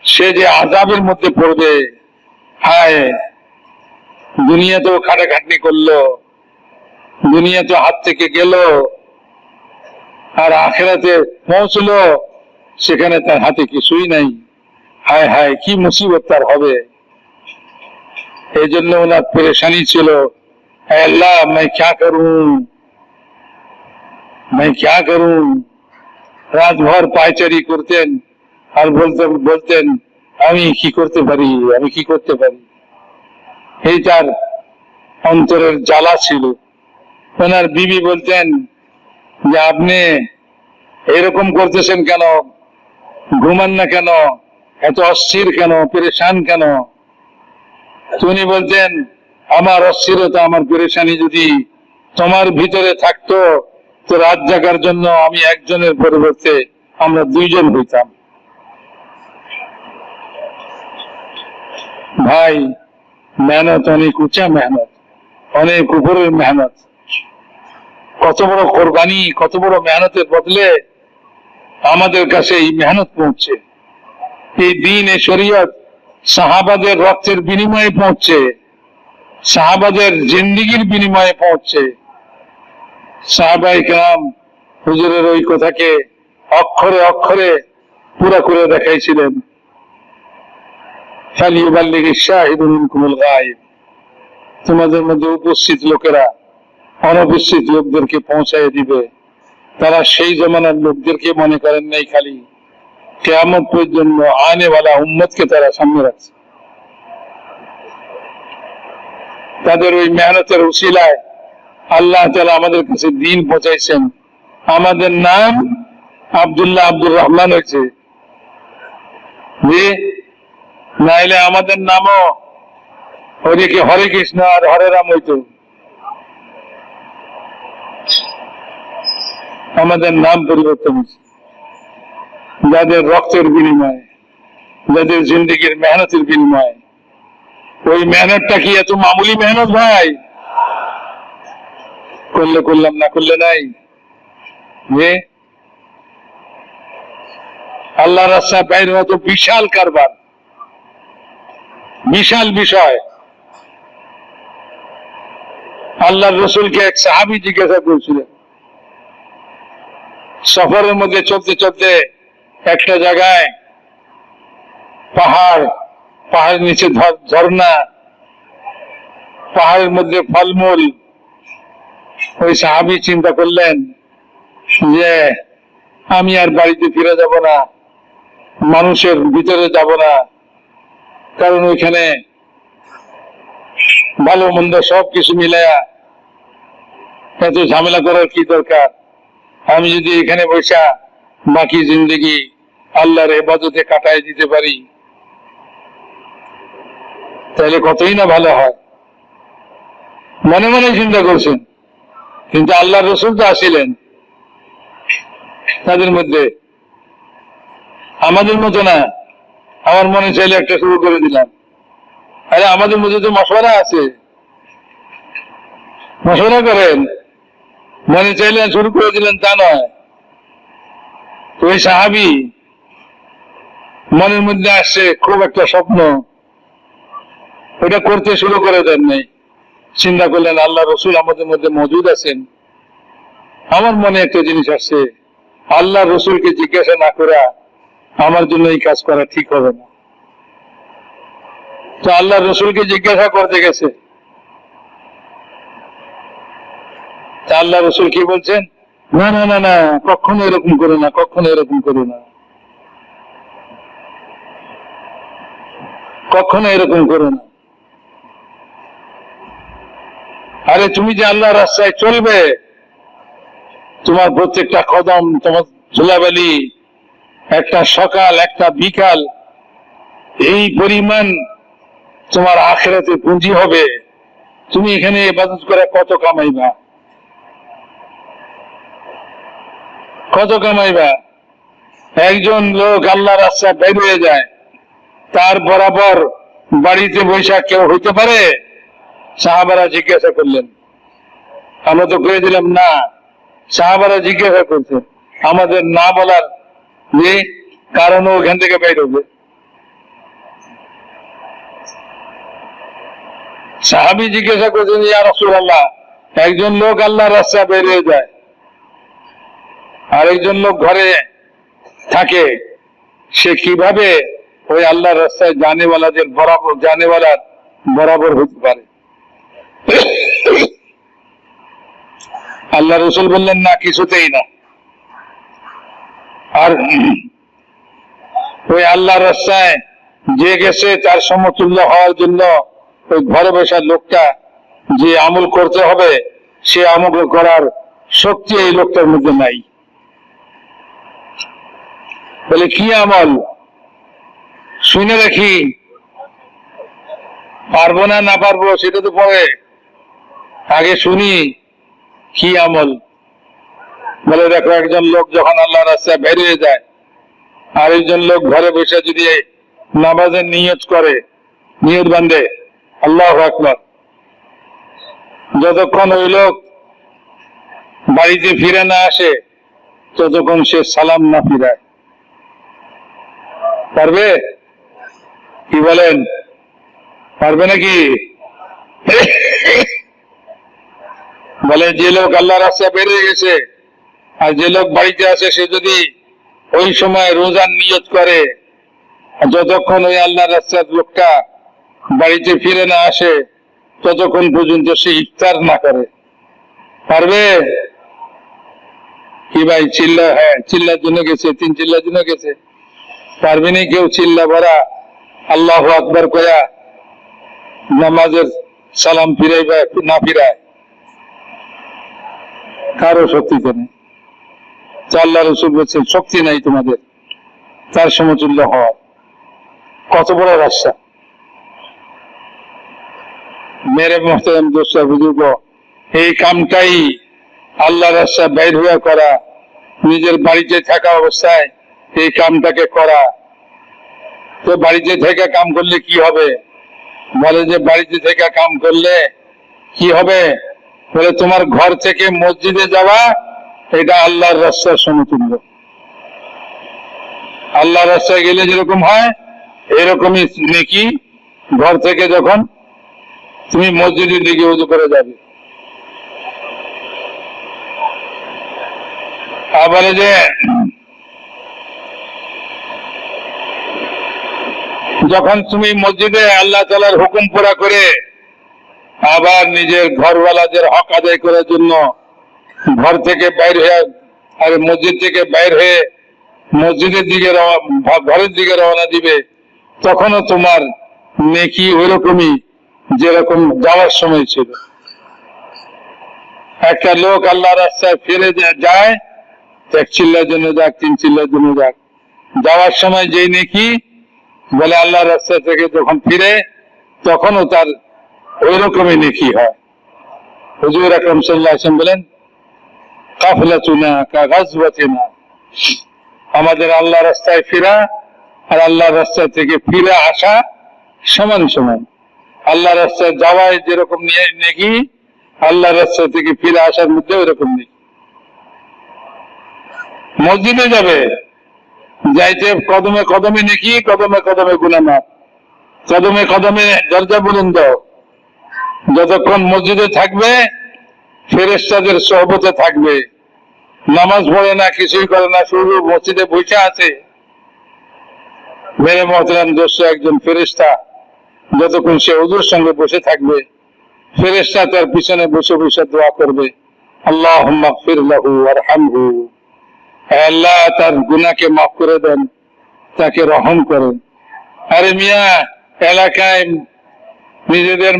সে যে আযাবের মধ্যে পড়বে, হায়, দুনিয়াতেও খাটাখাটনি করলো, দুনিয়াতে হাত থেকে গেল, আর আখেরাতে পৌঁছলো, সেখানে তার হাতে কিছুই নাই। হায় হায়, কি মুসিবত তার হবে। এই জন্য ওনার পেরেশানি ছিল, আল্লাহ मैं क्या करूं, मैं क्या करूं। রাতভর পায়চারি করতেন আর বলতেন আমি কি করতে পারি, আমি কি করতে পারি। এই তার অন্তরের জ্বালা ছিল। ওনার বিবি বলতেন যে আপনি এরকম করতেছেন কেন, ঘুমান না কেন, এত অস্থির কেন, পেরেশান কেন। উনি বলতেন আমার অস্থিরতা, আমার পেরেশানি যদি তোমার ভিতরে থাকতো, তো রাত জাগার জন্য আমি একজনের পরিবর্তে আমরা দুইজন হইতাম। ভাই, মেহনত অনেক উঁচা মেহনত, অনেক উপরের মেহনত, কত বড় কোরবানি, কত বড় মেহনতের বদলে আমাদের কাছে এই মেহনত পৌঁছছে। এই দিন, এই শরীয়ত সাহাবাদের রক্তের বিনিময়ে পৌঁছছে, সাহাবাদের জিন্দিগির বিনিময়ে পৌঁছছে। সাহাবায়ে কেরাম হুজুরের ওই কথাকে অক্ষরে অক্ষরে পুরা করে দেখাইছিলেন, ফালিয়ুবাল্লিগিশ শাহিদু মিনকুমুল গায়ব। তোমাদের মধ্যে উপস্থিত লোকেরা অনুপস্থিত লোকদেরকে পৌঁছায় দিবে। তারা সেই জমানার লোকদেরকে মনে করেন নাই, খালি কিয়ামত পর্যন্ত আনেওয়ালা উম্মতকে তারা সামনে রাখছে। তাদের ওই মেহনতের উসিলায় আল্লাহ তাআলা আমাদের কাছে দিন পৌঁছাইছেন। আমাদের নাম আব্দুল্লাহ আব্দুর রহমান হয়েছে, নাইলে আমাদের নামও ওদিকে হরে কৃষ্ণ আর হরে রাম হইত। আমাদের নাম পরিবর্তন হয়েছে যাদের রক্তের বিনিময়ে, যাদের জিন্দিগির মেহনতের বিনিময়ে। ওই মেহনতটা কি এত মামুলি মেহনত ভাই? করলে করলাম, না করলে নাই। যে আল্লাহ রাস্তায় বাইরে হতো বিশাল কারবার, বিশাল বিষয়। আল্লাহর রসুলকে এক সাহাবী জিজ্ঞাসা করছিলেন, সফরের মধ্যে চলতে চলতে একটা জায়গায় পাহাড়ের নিচে ঝর্ণা, পাহাড়ের মধ্যে ফলমূল। ওই সাহাবী চিন্তা করলেন যে আমি আর বাড়িতে ফিরে যাব না, মানুষের ভিতরে যাব না, কারণ ওইখানে ভালো মন্দ সবকিছু মিলায়া এত ঝামেলা করার কি দরকার। আমি যদি এখানে বসা বাকি জিন্দগি আল্লাহর ইবাদতে কাটায় দিতে পারি তাহলে কতই না ভালো হয়। মনে মনে চিন্তা করছেন, কিন্তু আল্লাহর রসুল তো আসিলেন তাদের মধ্যে, আমাদের মতো না। আমার মনে চাইলে একটা শুরু করে দিলাম। আরে আমাদের মধ্যে তো মশওয়ারা আছে, মশওয়ারা করেন, মনে চাইলে শুরু করে দিলেন তা নয়। তো ওই সাহাবী মনের মধ্যে আসছে খুব একটা স্বপ্ন, ওটা করতে শুরু করে দেন নাই। চিন্তা করলেন আল্লাহ রসুল আমাদের মধ্যে মজুদ আছেন, আমার মনে একটা জিনিস আসছে, আল্লাহ রসুলকে জিজ্ঞাসা না করা আমার জন্য এই কাজ করা ঠিক হবে না। তো আল্লাহ রসুলকে জিজ্ঞাসা করতে গেছে, তা আল্লাহ রসুল কি বলছেন, না না না না, কখনো এরকম করো না, কখনো এরকম করো না, কখনো এরকম করো না। আরে তুমি যে আল্লাহর রাস্তায় চলবে, তোমার প্রত্যেকটা কদম, তোমার ধুলাবালি, একটা সকাল একটা বিকাল, এই পরিমাণ তোমার আখিরাতে পুঁজি হবে। তুমি এখানে ইবাদত করে কত কামাইবা, কত কামাইবা। একজন লোক আল্লাহর রাস্তায় বের হয়ে যায়, তার বরাবর বাড়িতে বৈশাখ কেউ হইতে পারে? সাহাবারা জিজ্ঞাসা করলেন, আমরা তো করে দিলাম না। সাহাবারা জিজ্ঞাসা করছে, আমাদের না বলার যে কারণও ওখান থেকে বের হবে। সাহাবী জিজ্ঞাসা করছেন, ইয়া রাসূলুল্লাহ, একজন লোক আল্লাহর রাস্তায় বের হয়ে যায়, আরেকজন লোক ঘরে থাকে, সে কিভাবে ওই আল্লাহর রাস্তায় জানেওয়ালাদের বরাবর হতে পারে? আল্লাহ রসুল বললেন, না, কিছুতেই না। আর ওই আল্লাহর রাস্তায় যে গেছে তার সমতুল্য হওয়ার জন্য ওই ঘরে বসা লোকটা যে আমল করতে হবে, সে আমল করার শক্তি এই লোকটার মধ্যে নাই। বলে, কি আমল? শুনে রাখি, পারবো না না পারবো সেটা তো পরে, আগে শুনি কি আমল। বলে, দেখো, একজন লোক যখন আল্লাহ রাস্তায় বেরিয়ে যায়, আরেকজন লোক ঘরে বসে যদি নামাজের নিয়ত করে, নিয়ত বান্ধে, আল্লাহু আকবার, যতক্ষণ ওই লোক বাড়িতে ফিরে না আসে ততক্ষণ সে সালাম না ফিরায়। পারবে? কি বলেন, পারবে নাকি? বলে, যে লোক আল্লাহ রাস্তায় বেরিয়ে গেছে আর যে লোক বাড়িতে আছে, সে যদি ওই সময় রোজার নিয়ত করে, যতক্ষণ ওই আল্লাহ রাস্তার লোকটা বাড়িতে ফিরে না আসে ততক্ষণ পর্যন্ত সে ইফতার না করে, পারবে? কি ভাই, চিল্লা? হ্যাঁ, চিল্লার জন্য গেছে, 3 চিল্লার জন্য গেছে। পারবে না কেউ চিল্লা ভরা আল্লাহু আকবার কয়া নামাজের সালাম ফিরাইবা না ফিরায়? কারো শক্তি তো নেই। আল্লাহ রাসূল বলছেন, শক্তি নাই তোমাদের তার সমতুল্য হওয়ার। কত বড় রাস্তা! মেরে মোহতারাম দোস্ত বুজুর্গ, এই কামটাই আল্লাহ রাস্তা বাইর হয়ে করা, নিজের বাড়িতে থাকা অবস্থায় এই কামটাকে করা। তো বাড়িতে থেকে কাম করলে কি হবে? বলে যে বাড়িতে থেকে কাম করলে কি হবে? বলে, তোমার ঘর থেকে মসজিদে যাওয়া এটা আল্লাহর রাস্তার সমতুল্য। আল্লাহর রাস্তায় গেলে যেরকম হয় এরকমই নেকি ঘর থেকে যখন তুমি মসজিদের দিকে উজু করে যাবে। আবার যে যখন তুমি মসজিদে আল্লাহ তাআলার হুকুম পুরা করে আবার নিজের ঘরওয়ালাদের হক আদায় করার জন্য ঘর থেকে বাইর হয়ে আর মসজিদ থেকে বাইর হয়ে মসজিদের দিকে ঘরের দিকে রওনা দিবে, তখনও তোমার নেকি ওইরকমই যেরকম যাওয়ার সময় ছিল। একটা লোক আল্লাহ রাস্তায় ফিরে যায়, 1 চিল্লার জন্য যাক, 3 চিল্লার জন্য যাক, যাওয়ার সময় যেই নেকি বলে আল্লাহ রাস্তা থেকে যখন ফিরে তখনও তার ওইরকমই নেকি হয়। হুজুর আকরাম সাল্লাল্লাহু আলাইহি ওয়াসাল্লাম বলেন, কাফলাতুনা কাগাজওয়াতিনা, আমাদের আল্লাহ রাস্তায় ফেরা আর আল্লাহ রাস্তা থেকে ফিরে আসা সমান সমান। আল্লাহ রাস্তায় যাওয়ায় যেরকম নেকি, আল্লাহ রাস্তা থেকে ফিরে আসার মধ্যে ওইরকম নেই। মসজিদে যাবে, যাইতে কদমে কদমে নেকি, কদমে কদমে গুনাহ মাফ, কদমে কদমে দরজা বুলন্দ। যতক্ষণ মসজিদে থাকবে ফেরেশতাদের সোহবতে থাকবে, নামাজ পড়ে না, কিছুই করে না, শুধু মসজিদে বসে আছে। মেরে মহতরাম দোস্ত, একজন ফেরেশতা যতক্ষণ সে ওযুর সঙ্গে বসে থাকবে, ফেরেশতা তার পিছনে বসে বসে দোয়া করবে, আল্লাহুম্মা গফির লাহু ওয়ারহামহু, আল্লাহ তার গুনাহকে মাফ করে দেন, তাকে রহম করেন। আরে মিয়া, এলাকায় নিজেদের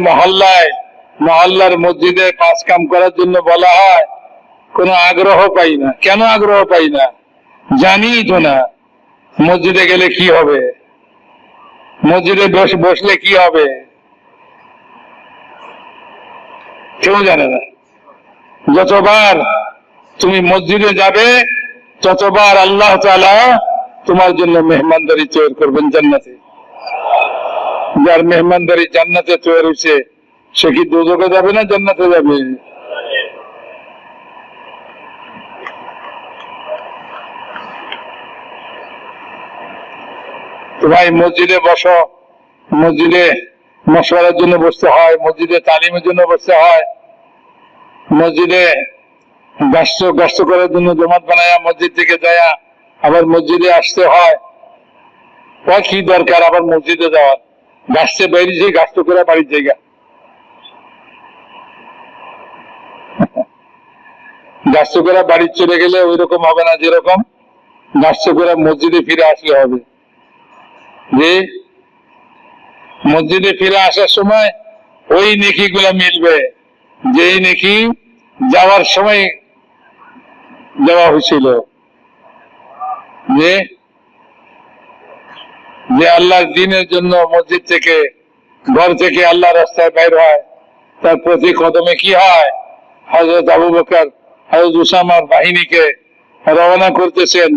মহল্লার মসজিদে 5 কাম করার জন্য বলা হয়, কোনো আগ্রহ পাই না। কেন আগ্রহ পাই না? জানি তো না মসজিদে গেলে কি হবে, মসজিদে বসলে কি হবে, কেউ জানে না। যতবার তুমি মসজিদে যাবে ততবার আল্লাহ তাআলা তোমার জন্য মেহমানদারি তৈরি করবেন জান্নাতে। যার মেহমানদারি জান্নাতে তৈরি হয়েছে সে কি দোজখে যাবে না জান্নাতে যাবে? তো ভাই, মসজিদে বসো, মসজিদে মশওয়ারার জন্য বসতে হয়, মসজিদে তালিমের জন্য বসতে হয়, মসজিদে গাছ করার জন্য জমাত বানায়া মসজিদ থেকে যায় আবার মসজিদে আসতে হয়। কি দরকার আবার মসজিদে যাওয়ার? গাছতে বেরিয়েছে, গাছ করে বাড়ির জায়গা, গাছ করে বাড়ি চলে গেলে ওই রকম হবে না যেরকম গাছ করে মসজিদে ফিরে আসলে হবে। যে মসজিদে ফিরে আসার সময় ওই নেকি গুলা মিলবে যেই নেকি যাওয়ার সময় দেওয়া হয়েছিল। যে আল্লাহর দ্বীনের জন্য মসজিদ থেকে, ঘর থেকে আল্লাহ রাস্তায় বাইর হয়, তার প্রতি কদমে কি হয়? হযরত আবু বকর হযরত উসামার বাহিনীকে রওনা করতেছেন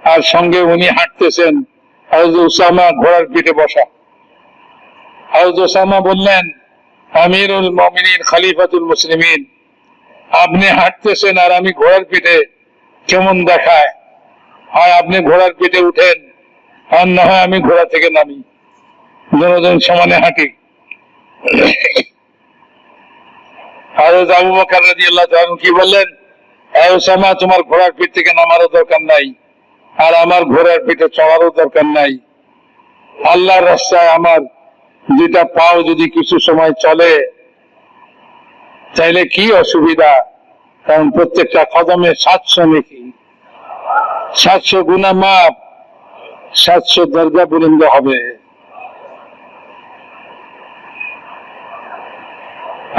আর সঙ্গে উনি হাঁটতেছেন, হযরত উসামা ঘোড়ার পিঠে বসা। হযরত উসামা বললেন, আমিরুল মুমিনিন খলিফাতুল মুসলিমিন, আপনি হাঁটতেছেন আর আমি ঘোড়ার পিঠে, কেমন দেখায়? হয় আপনি ঘোড়ার পিঠে উঠেন, আর না হয় আমি ঘোড়া থেকে নামি, দুজন সমানে হাঁটি। হযরত আবু বকর রাদিয়াল্লাহু তাআলা কি বললেন, হে উসামা, তোমার ঘোড়ার পিঠ থেকে নামারও দরকার নাই আর আমার ঘোড়ার পিঠে চড়ারও দরকার নাই। আল্লাহর রাস্তায় আমার যেটা পাও যদি কিছু সময় চলে তাইলে কি অসুবিধা? কারণ প্রত্যেকটা কদমে 700 নেকি, 700 গুনাহ মাফ, 700 দরজা বুলন্দ হবে।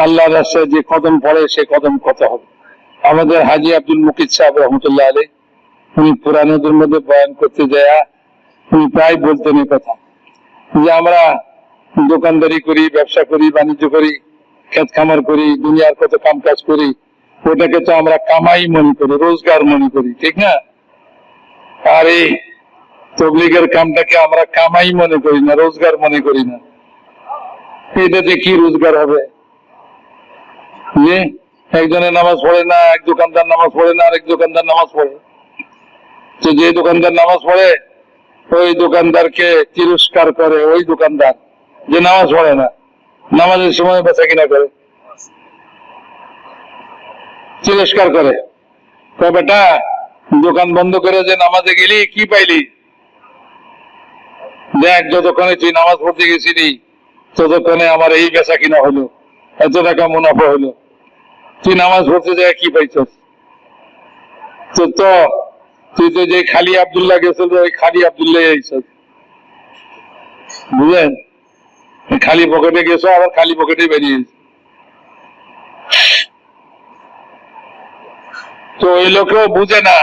আল্লাহর রাস্তায় যে কদম পড়ে সে কদম কত হবে। আমাদের হাজী আব্দুল মুকিত সাহেব রহমতুল্লাহ আলাইহি, উনি পুরানোদের মধ্যে বয়ান করতে যায় উনি প্রায় বলতেন এই কথা, যে আমরা দোকানদারি করি, ব্যবসা করি, বাণিজ্য করি, খেত খামার করি, দুনিয়ার কত কাম কাজ করি, ওটাকে তো আমরা কামাই মনে করি, রোজগার মনে করি, ঠিক না? আর এই তবলিগের কামটাকে আমরা কামাই মনে করি না, রোজগার মনে করি না। এটাতে কি রোজগার হবে? যে একজনের নামাজ পড়ে না, এক দোকানদার নামাজ পড়ে না, আরেক দোকানদার নামাজ পড়ে, তো যে দোকানদার নামাজ পড়ে ওই দোকানদারকে তিরস্কার করে ওই দোকানদার যে নামাজ পড়ে না, নামাজের সময় বেচা কিনা করে, তিরস্কার করে। বেটা দোকান বন্ধ করে যে নামাজে গেলি, কি পাইলি? দেখ, যতক্ষণে তুই নামাজ পড়তে গেছিলি ততক্ষণে আমার এই বেচা কিনা হলো, এত টাকা মুনাফা হলো। তুই নামাজ পড়তে যায় কি পাইছস? তো তুই তো যে খালি আব্দুল্লাহ গেছিল, ওই খালি আব্দুল্লাহ আইছস, বুঝলেন? খালি পকেটে গেছো, আবার খালি পকেটে বেরিয়েছ। তো ওই লোকেও বুঝে না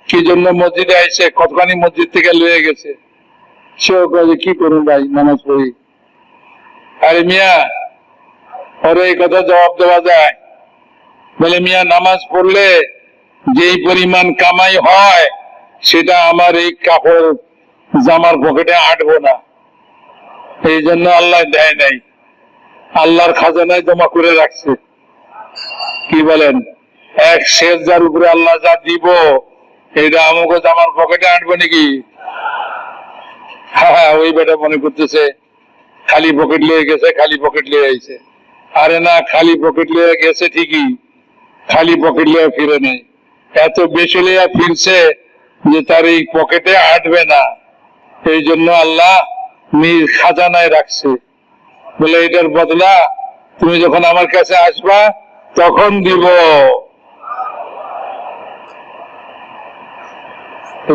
কি জন্য মসজিদে আইছে, কতখানি মসজিদ থেকে লয়ে গেছে। সেও কাজে কি করুন ভাই, নামাজ পড়ি। আরে মিয়া, ওরে এই কথা জবাব দেওয়া যায়? বলে, মিয়া নামাজ পড়লে যেই পরিমাণ কামাই হয় সেটা আমার এই কাপড় জামার পকেটে আটবো না, এই জন্য আল্লাহ দেয় নাই, আল্লাহর খাজানায় জমা করে রাখছে। কি বলেন? এক সেজদার উপরে আল্লাহ যা দিব, এটা আমাকে জামার পকেটে আটবো নাকি? হ্যাঁ, ওই বেটা মনে করতেছে খালি পকেট লিয়ে গেছে, খালি পকেট লিয়ে আইছে। আরে না, খালি পকেট লিয়ে গেছে ঠিকই, খালি পকেট লিয়ে ফিরে নেই। এত বেশি লিয়ে ফিরছে যে তার এই পকেটে আটবে না, এই জন্য আল্লাহ নিজ খাজানায় রাখছে। বলে, এটার বদলা তুমি যখন আমার কাছে আসবা তখন দিব।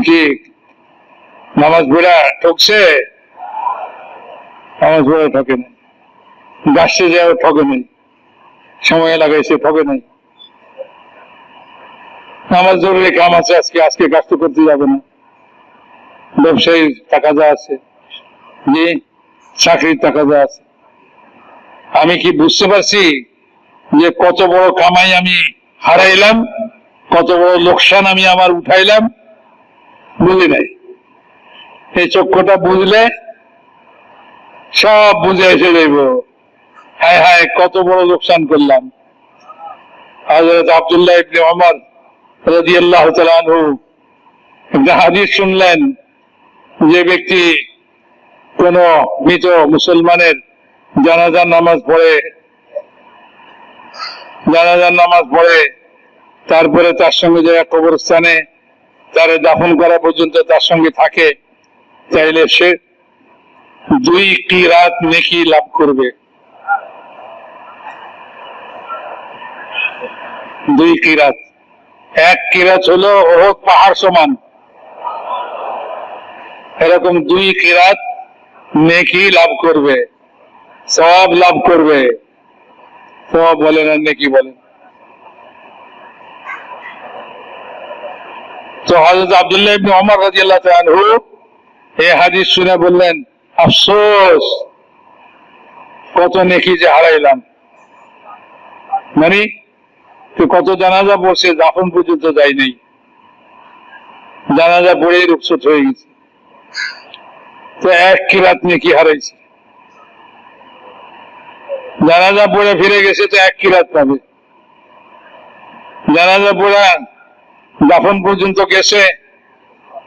কি নামাজ পড়া ঠকছে? নামাজ পড়া ঠকে নাই, গাছে যাও ঠকে নাই, সময় লাগাইছে ঠকে নাই। আমার জরুরি কাম আছে, আজকে কাজ তো করতে যাবে না। ব্যবসায়ীর টাকা যা আছে, যে চাকরির টাকা যা আছে, আমি কি বুঝতে পারছি যে কত বড় কামাই আমি হারাইলাম, কত বড় লোকসান আমি আমার উঠাইলাম? বুঝলি নাই। এই চক্ষুটা বুঝলে সব বুঝে এসে যাইব, হায় হায় কত বড় লোকসান করলাম। হযরত আব্দুল্লাহ ইবনে ওমর রাদিয়াল্লাহু তাআলা আনহু একটা হাদিস শুনলেন, যে ব্যক্তি কোন মৃত মুসলমানের জানাজার নামাজ পড়ে তারপরে তার সঙ্গে যে কবরস্থানে তার দাফন করা পর্যন্ত তার সঙ্গে থাকে, চাইলে সে 2 কিরাত নেকি লাভ করবে। 2 কিরাত, 1 কিরাত হলো ওহদ পাহাড় সমান, এরকম 2 কিরাত নেকি লাভ করবে, সওয়াব লাভ করবে। সওয়াব বলেন আর নেকি বলেন। তো হযরত আব্দুল্লাহ ইবনে ওমর রাদিয়াল্লাহু তাআলা আনহু এই হাদিস শুনে বললেন, আফসোস, কত নেকি যে হারাইলাম। মানে কত জানাজা পড়ছে, দাফন পর্যন্ত যায় নাই, জানাজা পড়েই রুখসত হয়ে গেছে। তো 1 কিরাত নেকি হারাইছে। জানাজা পড়ে ফিরে গেছে তো 1 কিরাত পাবে, জানাজা পড়া দাফন পর্যন্ত গেছে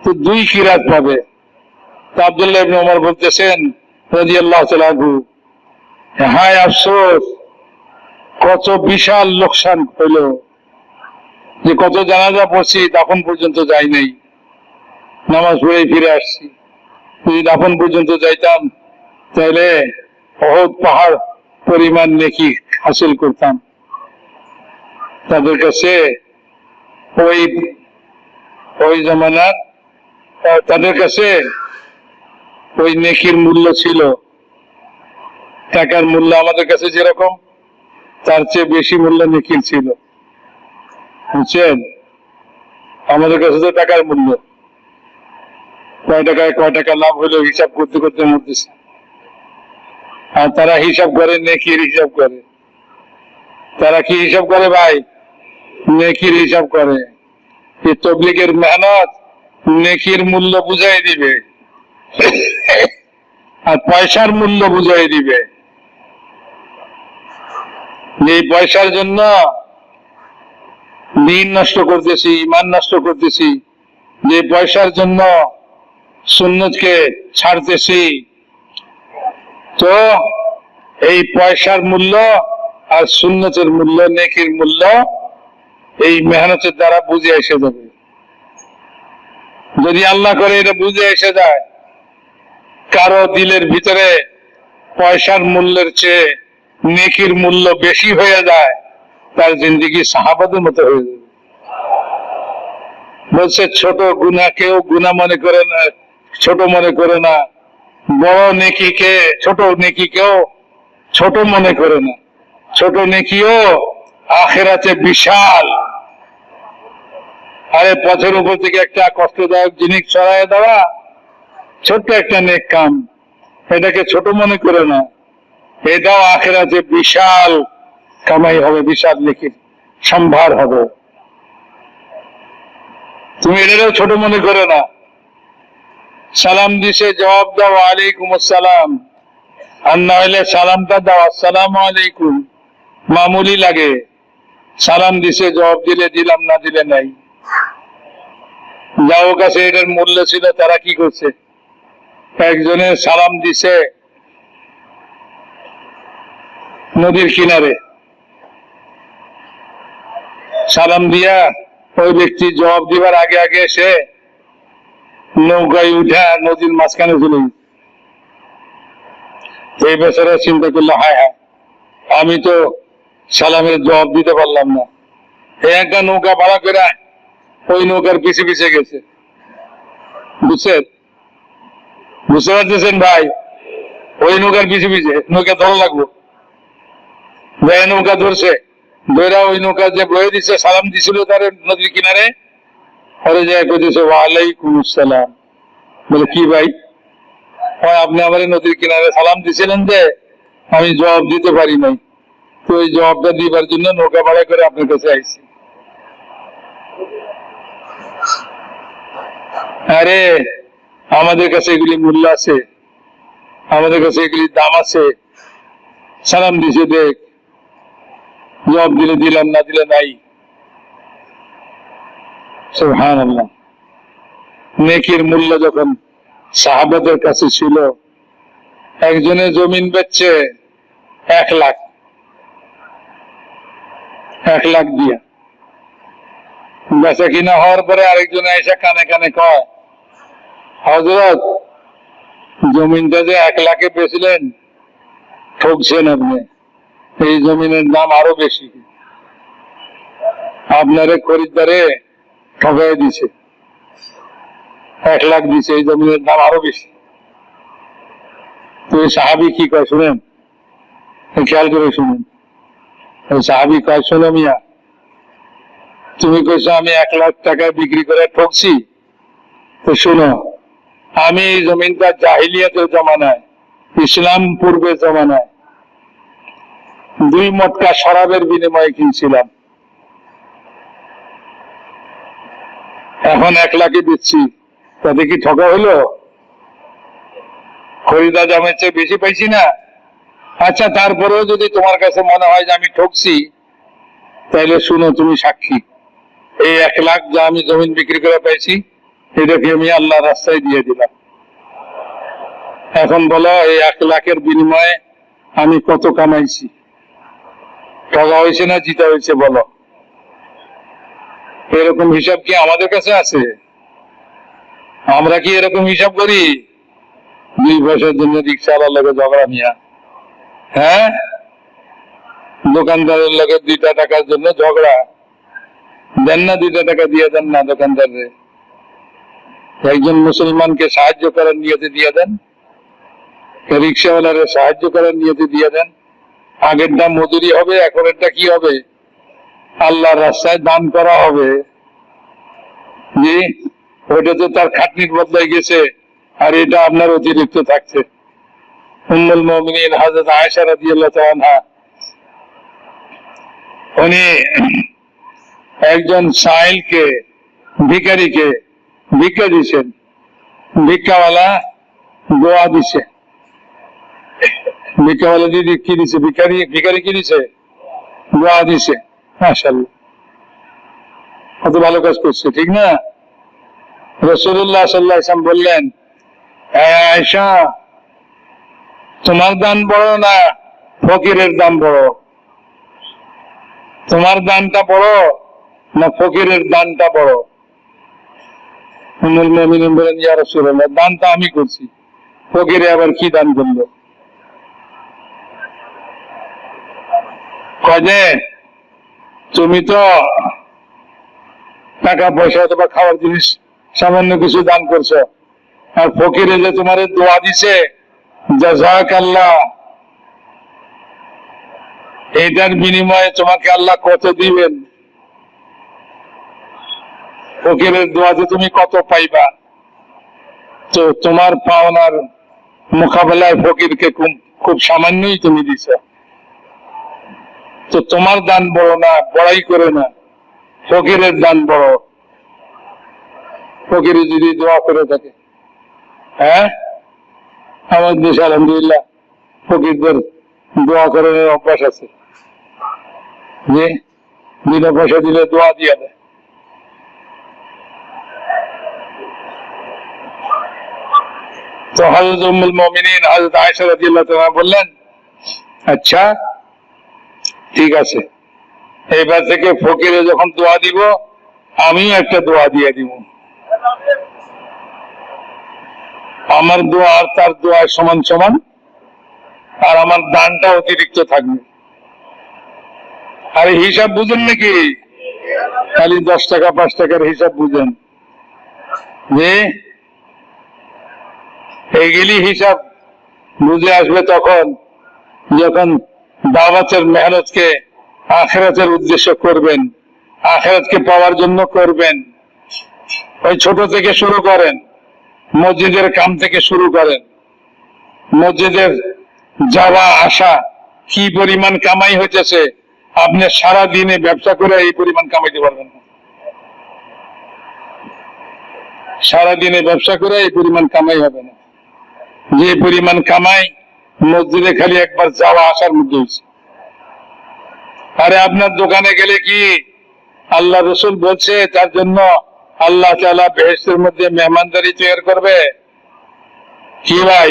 তো 2 কিরাত পাবে। তো আব্দুল্লাহ ইবনে ওমর বলতেছেন রাদিয়াল্লাহু তাআলা আনহু, হায় আফসোস, কত বিশাল লোকসান হইল যে কত জানাজা পড়ছি, দাফন পর্যন্ত যাই নাই, নামাজ পড়ে ফিরে আসছি। যদি দাফন পর্যন্ত যাইতাম তাহলে ওহদ পাহাড় পরিমাণ নেকি হাসিল করতাম। তাদের কাছে ওই জামানার তাদের কাছে ওই নেকির মূল্য ছিল, টাকার মূল্য আমাদের কাছে যেরকম, তার চেয়ে বেশি মূল্য নেকির ছিল, বুঝছেন? আমাদের কাছে তো টাকার মূল্য, কয় টাকা লাভ হলো হিসাব করতে করতে মরতেছে, আর তারা হিসাব করে নেকির হিসাব করে। তারা কি হিসাব করে ভাই? নেকির হিসাব করে। এই তবলিগের মেহনত নেকির মূল্য বুঝাই দিবে আর পয়সার মূল্য বুঝাই দিবে। যে পয়সার জন্য দিন নষ্ট করতেছি, ইমান নষ্ট করতেছি, যে পয়সার জন্য সুন্নতকে ছাড়তেছি, তো এই পয়সার মূল্য আর সুন্নতের মূল্য, নেকির মূল্য এই মেহনতের দ্বারা বুঝে এসে যাবে। যদি আল্লাহ করে এটা বুঝে এসে যায়, কারো দিলের ভিতরে পয়সার মূল্যের চেয়ে নেকির মূল্য বেশি হয়ে যায়, তার জিন্দেগি সাহাবাদের মতো হয়ে যাবে। বলছে ছোট গুনাহকেও গুনাহ মনে করে না, ছোট মনে করে না, বড় নেকিকে ছোট নেকিকেও ছোট মনে করে না, ছোট নেকিও আখিরাতে বিশাল। আরে পথের উপর থেকে একটা কষ্টদায়ক জিনিস সরায় দেওয়া ছোট্ট একটা নেক কাম, এটাকে ছোট মনে করে না, এটাও আখিরাতে বিশাল কামাই হবে, বিশাল নেকির সম্ভার হবে। তুমি এটাও ছোট মনে করে না। সালাম দিছে জবাব দাও ওয়ালাইকুম আসসালাম, আর না হলে সালামটা দাও আসসালামু আলাইকুম, মামুলি লাগে। সালাম দিছে জবাব দিলে দিলাম, না দিলে নাই। যাও কাছে এটার মূল্য ছিল, তারা কি করছে? একজনের সালাম দিছে নদীর কিনারে, সালাম দিয়া ওই ব্যক্তি জবাব দিবার আগে আগে সে নৌকায় উঠে নদীর মাঝখানে চলে গেছে। এই বেচারা চিন্তা করলো, হায় হায়, আমি তো সালামের জবাব দিতে পারলাম না। একটা নৌকা ভাড়া করে ওই নৌকার পিছে পিছে গেছে। বুঝছেন? বুঝতে পারতেছেন ভাই? ওই নৌকার পিছে পিছে, নৌকা ধরা লাগলো, নৌকা ধরছে, ধরা ওই নৌকা যে বয়ে দিচ্ছে, সালাম দিছিল তার নদীর কিনারে, পরে যে কইতেছে ওয়ালাইকুম আসসালাম। বলে কি ভাই, আপনি আমার নদীর কিনারে সালাম দিছিলেন যে আমি জবাব দিতে পারি নাই, তো ওই জবাবটা দিবার জন্য নৌকা ভাড়া করে আপনার কাছে আইছি। আরে আমাদের কাছে এগুলি মূল্য আছে, আমাদের কাছে এগুলির দাম আছে। সালাম দিছে দেখ, জবাব দিলে দিলাম, না দিলে নাই। সুবহানাল্লাহ। নেকির মূল্য যখন সাহাবাদের কাছে ছিল, একজনে জমিন বেচছে 1 লাখ, 1 লাখ দিয়া। বেচা কিনা হওয়ার পরে আরেকজনে এসে কানে কানে কয়, হযরত জমিনটা যে 1 লাখে বেচলেন, ঠকছেন আপনি, এই জমিনের দাম আরো বেশি, আপনারে খরিদ্দারে ঠকাই দিছে, 1 লাখ দিছে, এই জমিনের দাম আরো বেশি। তো এই সাহাবি কি কয় শুনেন, খেয়াল করে শুনেন। ওই সাহাবি কয়, শোনো মিয়া, তুমি কইছো আমি 1 লাখ টাকায় বিক্রি করে ঠকছি, তো শোনো, আমি এই জমিনটা জাহিলিয়াতের জমানায়, ইসলাম পূর্বের জমানায় 2 মটকা শরাবের বিনিময়ে কিনছিলাম, এখন 1 লাখে দিচ্ছি, তাতে কি ঠকা হইলো? খরিদা দামের চেয়ে বেশি পাইছি না? আচ্ছা, তারপরেও যদি তোমার কাছে মনে হয় যে আমি ঠকছি, তাইলে শুনো, তুমি সাক্ষী, এই 1 লাখ যা আমি জমিন বিক্রি করে পাইছি, এটাকে আমি আল্লাহর রাস্তায় দিয়ে দিলাম। এখন বলো, এই 1 লাখের বিনিময়ে আমি কত কামাইছি? ঠকা হয়েছে না জিতা হয়েছে বলো? এরকম হিসাব কি আমাদের কাছে আছে? আমরা কি এরকম হিসাব করি? 2 পয়সার জন্য রিক্সাওয়ালার লগে ঝগড়া নিয়া, হ্যাঁ, দোকানদারের লগে 2টা টাকার জন্য ঝগড়া, দেন না 2টা টাকা দিয়ে দেন না দোকানদারে, একজন মুসলমানকে সাহায্য করার নিয়তে দিয়ে দেন, রিক্সাওয়ালারে সাহায্য করার নিয়তে দিয়ে দেন। আগেরটা মজুরি হবে, এখনেরটা কি হবে? আল্লাহর রাস্তায় দান করা হবে। জি, ওইটা তো তার খাটনির বদলাই গেছে, আর এটা আপনার অতিরিক্ত থাকছে। উম্মুল মুমিনিন হযরত আয়েশা রাদিয়াল্লাহু তাআলা আনহা, উনি একজন সাইলকে, ভিখারিকে ভিক্ষা দিচ্ছেন, ভিক্ষাওয়ালা দোয়া দিছে। ভিক্ষাওয়ালা দিদি কি দিছে? ভিখারি কি দিছে? দোয়া দিছে। মাশাআল্লাহ, কত ভালো কাজ করছে, ঠিক না? রাসূলুল্লাহ সাল্লাল্লাহু আলাইহি ওয়াসাল্লাম বললেন, আয়েশা, তোমার দান বড় না ফকিরের দান বড়? তোমার দানটা বড় না ফকিরের দানটা বড়? উম্মুল মুমিনিন বলেন, ইয়া রাসূলুল্লাহ, দান তো আমি করছি, ফকিরে আবার কি দান করলো? কাজে তুমি তো টাকা পয়সা অথবা খাওয়ার জিনিস সামান্য কিছু দান করছো, আর ফকিরে যে তোমার দোয়া দিছে জাযাকাল্লাহ, এটার বিনিময়ে তোমাকে আল্লাহ কত দিবেন? ফকিরের দোয়াতে তুমি কত পাইবা? তো তোমার পাওনার মোকাবেলায় ফকিরকে খুব সামান্যই তুমি দিছ। তো তোমার দান বড় না, বড়াই করে না, ফকিরের দান বড়। ফকিরে যদি দোয়া করে থাকে, হ্যাঁ, আমার দেশে আলহামদুলিল্লাহ ফকিরদের দোয়া করানোর অভ্যাস আছে, যে বিনা পয়সা দিলে দোয়া দিয়ে দেয়। তো হযরত উম্মুল মুমিনিন হযরত আয়েশা রাদিয়াল্লাহু তাআলা বললেন, আচ্ছা ঠিক আছে, এবার থেকে ফকিরে যখন দোয়া দিব আমি একটা দোয়া দিয়ে দিব, আমার দোয়া আর তার দোয়া সমান সমান, আর আমার দানটা অতিরিক্ত থাকবে। আর হিসাব বুঝেন নাকি? খালি 10 টাকা 5 টাকার হিসাব বুঝেন, যে এইগুলি হিসাব বুঝে আসবে তখন যখন দাওয়াতের মেহনতকে আখিরাতের উদ্দেশ্য করবেন, আখিরাতকে পাওয়ার জন্য করবেন। ওই ছোট থেকে শুরু করেন, মসজিদের কাম থেকে শুরু করেন। মসজিদের যাওয়া আসা কি পরিমাণ কামাই হইতেছে, আপনি সারা দিনে ব্যবসা করে এই পরিমাণ কামাইতে পারবেন না। সারা দিনে ব্যবসা করে এই পরিমাণ কামাই হবে না, যে পরিমাণ কামাই মসজিদে খালি একবার যাওয়া আসার মধ্যে হচ্ছে। আরে আপনার দোকানে গেলে কি আল্লাহ রসুল বলছে তার জন্য আল্লাহ তাআলা বেহেশতের মধ্যে মেহমানদারি তৈরি করবে? কি ভাই,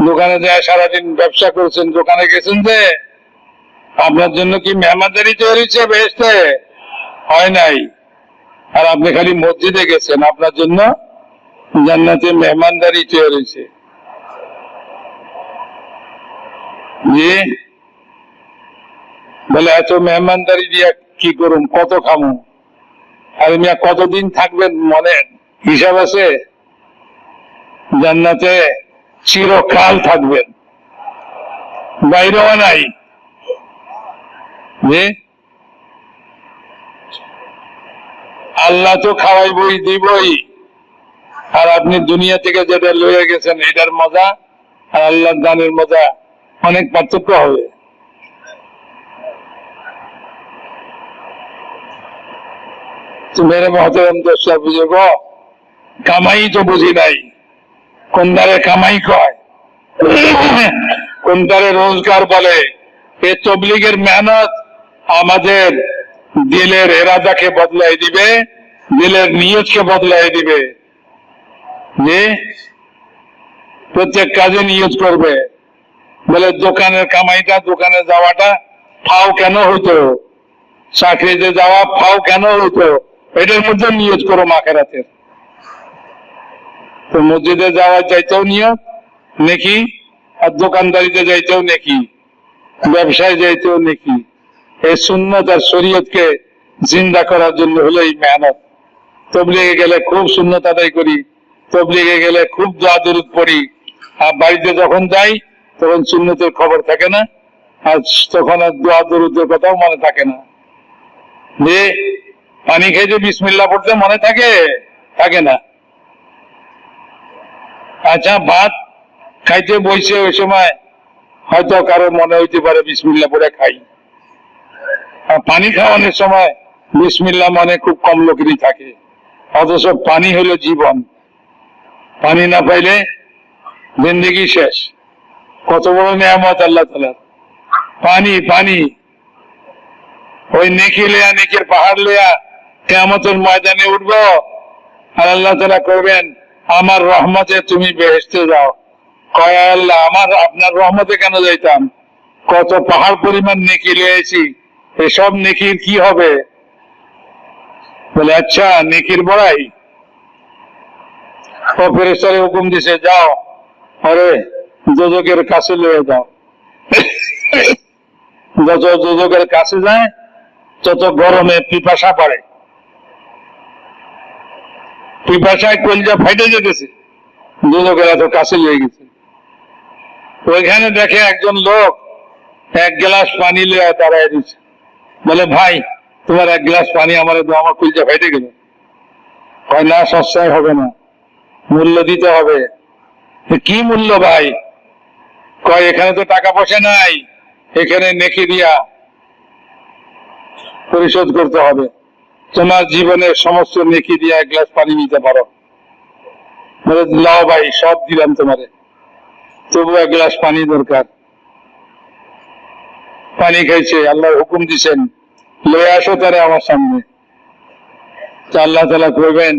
দোকানে যায় সারাদিন ব্যবসা করছেন, দোকানে গেছেন, যে আপনার জন্য কি মেহমানদারি তৈরি হয়েছে বেহেশতে? হয় নাই। আর আপনি খালি মসজিদে গেছেন, আপনার জন্য জান্নাতে মেহমানদারি তৈরি হয়েছে। জি বলে, এত মেহমানদারি দিয়ে কি করুন, কত খামু? আর মিয়া কতদিন থাকবেন মনে হিসাব আছে? জান্নাতে চিরকাল থাকবেন, বাইরেও নাই। যে আল্লাহ তো খাওয়াইবই, দিবই, আর আপনি দুনিয়া থেকে যেটা লয়ে গেছেন এটার মজা আর আল্লাহর দানের মজা অনেক পার্থক্য হবে। মেরে মহতরম দোস্ত বুঝে গো, কামাই তো বুঝি নাই, কোন দ্বারে কামাই কয়, কোন দ্বারে রোজগার বলে। এ তবলিগের মেহনত আমাদের দিলের এরাদাকে বদলাই দিবে, দিলের নিয়তকে বদলাই দিবে। যে প্রত্যেক কাজে নিয়ত করবে, বলে দোকানের কামাইটা, দোকানে যাওয়াটা ফাও কেন হইতো, চাকরিতে যাওয়া ফাও কেন হইতো, এটার মধ্যে নিয়ত করো আখিরাতের। তো মসজিদে যাওয়া যাইতেও নিয়ত নেকি, আর দোকানদারিতে যাইতেও নেকি, ব্যবসায় যাইতেও নেকি। এই সুন্নত আর শরীয়তকে জিন্দা করার জন্য হলো এই মেহনত। তবলিগে গেলে খুব সুন্নত আদায় করি, তবলিগে গেলে খুব দোয়া দরুদ পড়ি, আর বাড়িতে যখন যাই তখন সুন্নতের খবর থাকে না, আর তখন আর দোয়া দরুদের কথাও মনে থাকে না। যে পানি খাইতে বিসমিল্লাহ পড়তে মনে থাকে? থাকে না। আচ্ছা, ভাত খাইতে বইছে, ওই সময় হয়তো কারো মনে হইতে পারে বিসমিল্লাহ পড়ে খাই, আর পানি খাওয়ানোর সময় বিসমিল্লাহ মনে খুব কম লোকেরই থাকে। অথচ পানি হলো জীবন, পানি না পাইলে জিন্দেগি শেষ। কত বড় নিয়ামত আল্লাহ তাআলার পানি। পানি ওই নেকি লেয়া, নেকির পাহাড় লেয়া কিয়ামতের ময়দানে উঠবো, আর আল্লাহ তাআলা করবেন, আমার রহমতে তুমি বেহেশতে যাও। কয় আল্লাহ, আপনার রহমতে কেন যাইতাম? কত পাহাড় পরিমাণ নেকি লিয়েছি, এসব নেকির কি হবে? বলে, আচ্ছা নেকির বড়াই, ও ফেরেশতারে হুকুম দিছে, যাও আরে দোজখের কাছে লয়ে যাও। যত দোজখের কাছে যায় তত গরমে পিপাসা বাড়ে, পিপাসায় কলজা ফাইটে যেতেছে, দোজখের এত কাছে লেগে গেছে। ওইখানে দেখে একজন লোক এক গ্লাস পানি লিয়ে দাঁড়ায় দিচ্ছে, বলে ভাই তোমার এক গ্লাস পানি আমার দাও, আমার কলজা ফাইটে গেল। কয় না, সস্তায় হবে না, মূল্য দিতে হবে। কি মূল্য ভাই? কয় এখানে তো টাকা পয়সা নাই, এখানে নেকি দিয়া পরিশোধ করতে হবে, তোমার জীবনের সমস্ত নেকি দিয়া এক গ্লাস পানি নিতে পারো। বলে লাও ভাই, সব দিলাম তোমারে, তবু এক গ্লাস পানি দরকার। পানি খাইছে, আল্লাহর হুকুম দিছেন লয়ে আসো তারে আমার সামনে। আল্লাহ তাআলা কইবেন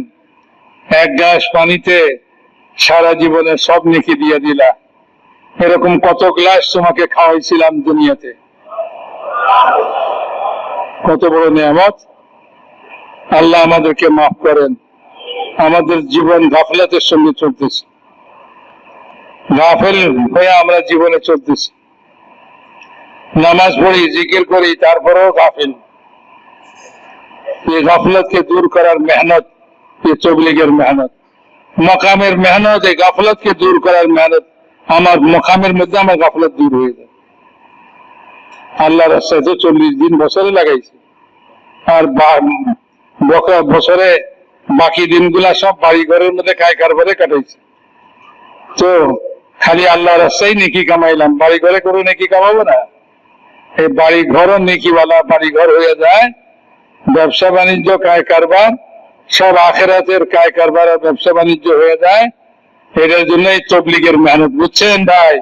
এক গ্লাস পানিতে সারা জীবনের সব নেকি দিয়ে দিলা, এরকম কত গ্লাস তোমাকে খাওয়াইছিলাম দুনিয়াতে। কত বড় নিয়ামত। আল্লাহ আমাদেরকে মাফ করেন। আমাদের জীবন গাফলাতের সঙ্গে চলতেছে, গাফেল হয়ে আমরা জীবনে চলতেছি। নামাজ পড়ি, জিকির করি, তারপরেও গাফেল। এই গাফলতকে দূর করার মেহনত, এই তবলিগের মেহনত, মকামের মেহনত, এই গাফলতকে দূর করার মেহনত। আমার মকামের মধ্যে আমার গাফলত দূর হয়ে যায়। আল্লাহর রাস্তায় তো 40 দিন বছরে লাগাইছে, আর বছরে বাকি দিনগুলা সব বাড়ি ঘরের মধ্যে কায় কারবারে কাটাইছে। তো খালি আল্লাহর রাস্তায় নেকি কামাইলাম, বাড়ি ঘরে করে নেকি কামাবো না? এই বাড়ি ঘরও নেকিওয়ালা বাড়ি ঘর হয়ে যায়। ব্যবসা বাণিজ্য কায় কারবার সব আখেরাতের কায় কারবার আর ব্যবসা বাণিজ্য হয়ে যায়। এটার জন্য এই তবলিগের মেহনত, বুঝছেন ভাই?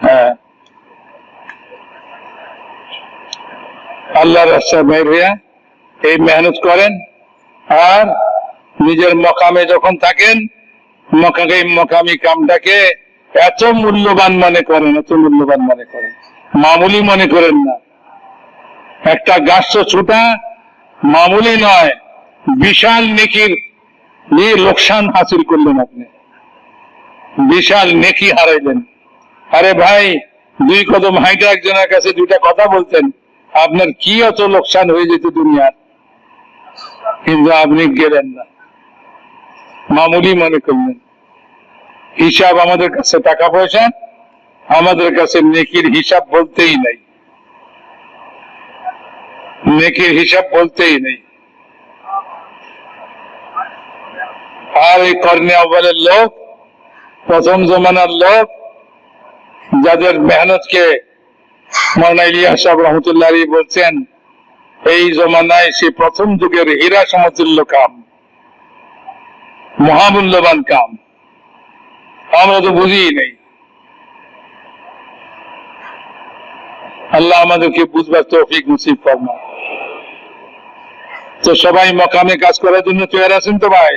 হ্যাঁ, আল্লাহর রাস্তায় বের হইয়া এই মেহনত করেন, আর নিজের মকামে যখন থাকেন মকামি কামটাকে এত মূল্যবান মনে করেন, এত মূল্যবান মনে করেন, মামুলি মনে করেন না। একটা গাছ ছোটা মামুলি নয়, বিশাল নেকির নিয়ে লোকসান হাসিল করলেন আপনি, বিশাল নেকি হারাইলেন। আরে ভাই, 2 কদম হাইটা একজনের কাছে 2টা কথা বলতেন, আপনার কি অত লোকসান হয়ে যেত দুনিয়ার, কিন্তু আপনি গেলেন না, মামুলি মনে করলেন। হিসাব আমাদের কাছে টাকা পয়সা, আমাদের কাছে নেকির হিসাব বলতেই নাই, নেকির হিসাব বলতেই নেই। আর এই কর্নে আউয়ালের লোক, প্রথম জমানার লোক, যাদের মেহনতকে মাওলানা ইলিয়াস সাহেব রহমতুল্লাহ আলাইহি বলছেন এই জমানায় সে প্রথম যুগের হীরা সমতুল্য কাম, মহামূল্যবান কাম, আমরা তো বুঝি নেই। আল্লাহ আমাদেরকে বুঝবার তৌফিক নসিব ফরমা। তো সবাই মকামে কাজ করার জন্য তৈরি আছেন তো ভাই?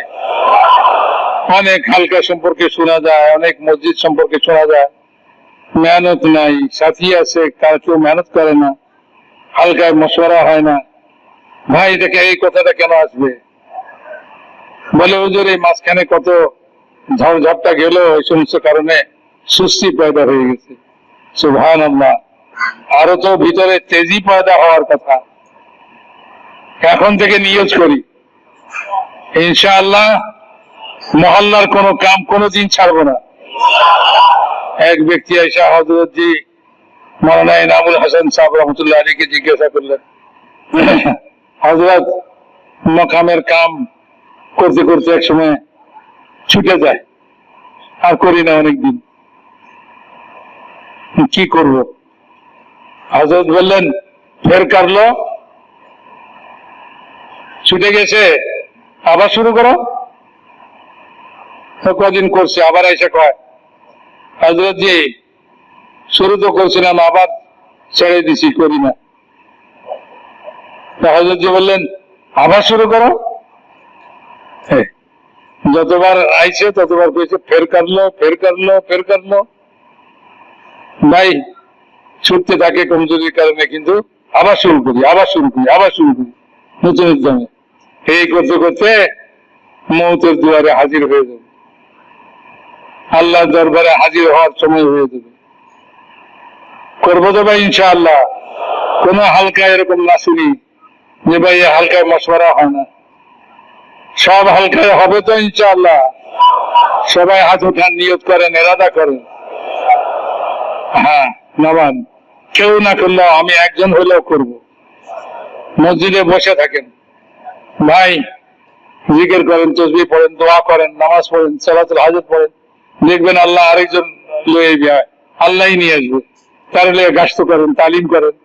অনেক হালকা সম্পর্কে শোনা যায়, অনেক মসজিদ সম্পর্কে শোনা যায়, মেহনত নাই, সাথী আছে তার কেউ মেহনত করে না, হালকায় মশওয়ারা হয় না। ভাই দেখে এই কথাটা কেন আসবে? বলে হুজুর এই মাঝখানে কত ঝড়ঝাপটা গেল, এই সমস্ত কারণে সুস্থি পয়দা হয়ে গেছে। সুবহানাল্লাহ, আরো তো ভিতরে তেজি পয়দা হওয়ার কথা। এখন থেকে নিয়ত করি ইনশাআল্লাহ মহল্লার কোন কাম কোনদিন ছাড়বো না। এক ব্যক্তি আইসা হযরত জি মাওলানা ইনামুল হাসান সাহেব রহমতুল্লাহ আলাইহিকে জিজ্ঞাসা করলেন, হযরত মকামের কাম করতে করতে এক সময় ছুটে যায়, আর করি না অনেকদিন, কি করব? হযরত বললেন ফের করলো, ছুটে গেছে, আবার শুরু করো। কদিন করছে, আবার এসে কয় হযরত জি শুরু তো করছিলাম, আবার ছেড়ে দিছি, করি না। হযরত জি বললেন আবার শুরু করো। যতবার আইছে ততবার কইছে ফের করলো, ফের করলো, ফের করলো। ভাই ছুটতে থাকে কমজোরির কারণে, কিন্তু আবার শুরু করি, আবার শুরু করি, আবার শুরু করি নতুন উদ্যমে। এই করতে করতে মৌতের দুয়ারে হাজির হয়ে যাবে, আল্লাহ দরবারে হাজির হওয়ার সময় হয়ে যাবে। করবো তো ভাই ইনশাআল্লাহ। কোন হালকা এরকম না শুনি যে ভাই হালকায় মশওয়ারা হয় না, সব হালকায় হবে তো ইনশাআল্লাহ। সবাই হাত উঠান, নিয়ত করেন, এরাদা করেন। হ্যাঁ নবান, কেউ না করলেও আমি একজন হলেও করব। মসজিদে বসে থাকেন ভাই, জিকির করেন, তসবিহ পড়েন, দোয়া করেন, নামাজ পড়েন, সালাতুল হাজত পড়েন, দেখবেন আল্লাহ আরেকজন লয়ে যায়, আল্লাহই নিয়ে আসবে। তার লিয়ে গাস্ত করেন, তালিম করেন।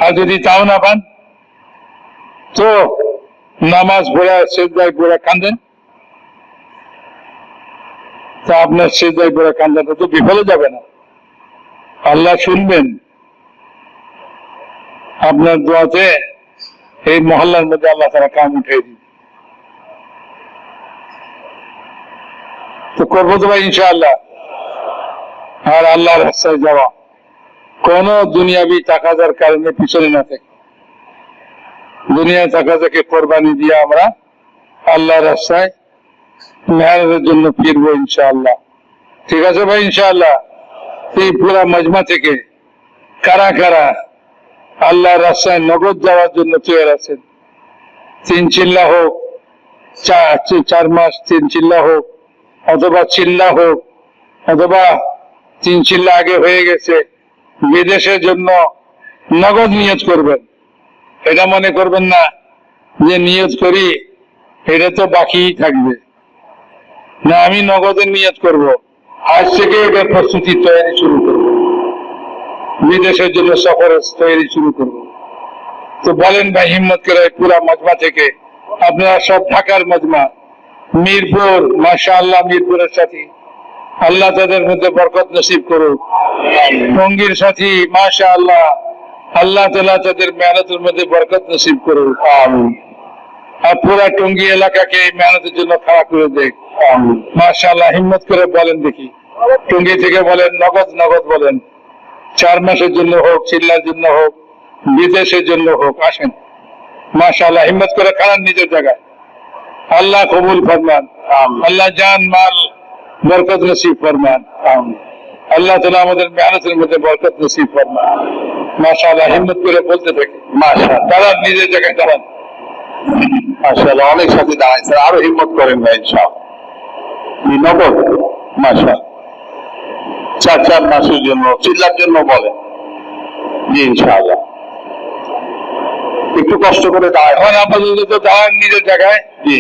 আর যদি তাও না পান তো নামাজ পড়া সেজদায় পড়া কাঁদেন, তা আপনার সেজদায় পড়া কান্দাটা তো বিফলে যাবে না, আল্লাহ শুনবেন আপনার দোয়াতে। এই মহল্লার মধ্যে আল্লাহ তারা কাম উঠে দিন। তো করবো তো ভাই ইনশাআল্লাহ। আর আল্লাহর রাস্তায় যাওয়া, কোন দুনিয়াবি তাকাজার কারণে পিছনে না থাকে, দুনিয়ায় তাকাজাকে কোরবানি দিয়ে আমরা আল্লাহর রাস্তায় মেহনতের জন্য ফিরবো ইনশাআল্লাহ। ঠিক আছে ভাই ইনশাআল্লাহ। এই পুরা মজমা থেকে কারা কারা আল্লাহর রাস্তায় নগদ যাওয়ার জন্য তৈরি আছেন? 3 চিল্লা হোক, 4 মাস 3 চিল্লা হোক, অথবা চিল্লা হোক, অথবা 3 চিল্লা আগে হয়ে গেছে, বিদেশের জন্য নগদ নিয়ত করবেন। এটা মনে করবেন না যে নিয়ত করি এটা তো বাকিই থাকবে না, আমি নগদের নিয়ত করব। আজ থেকে এটার প্রস্তুতি তৈরি শুরু করব, বিদেশের জন্য সফরের তৈরি শুরু করব। তো বলেন ভাই হিম্মত করে পুরা মজমা থেকে আপনারা সব ঢাকার মজমা, মিরপুর, মাশাআল্লাহ মিরপুরের সাথী, আল্লাহ তাদের মধ্যে বরকত নসিব করুক। টঙ্গীর সাথী মাশাআল্লাহ, আল্লাহ তাআলা তাদের মেহনতের মধ্যে বরকত নসিব করুক। আমিন। আর পুরা টঙ্গী এলাকাকে এই মেহনতের জন্য খাড়া করে দেখ। আমিন। মাশাআল্লাহ, হিম্মত করে বলেন দেখি, টঙ্গী থেকে বলেন, নগদ নগদ বলেন, 4 মাসের জন্য হোক, চিল্লার জন্য হোক, বিদেশের জন্য হোক, আসেন। মাশাআল্লাহ, হিম্মত করে খাড়ান নিজের জায়গায়। আল্লাহ কবুল ফরমান, আল্লাহ জান মাল বরকত নসিব ফরমান। আল্লাহ তাআলা আমাদের মেহনতের মধ্যে বরকত নসিব ফরমান। মাশাআল্লাহ, হিম্মত করে বলতে থাকি। মাশাআল্লাহ, দাঁড়ান নিজের জায়গায় দাঁড়ান। মাশাআল্লাহ, অনেক সাথে দাঁড়াইছে, আরো হিম্মত করেন ভাই ইনশাআল্লাহ। নগদ মাশাআল্লাহ 4 মাসের জন্য, চিল্লার জন্য বলেন জি ইনশাআল্লাহ। একটু কষ্ট করে দাঁড়ান, এখন আপাতত দাঁড়ান নিজের জায়গায়। জি,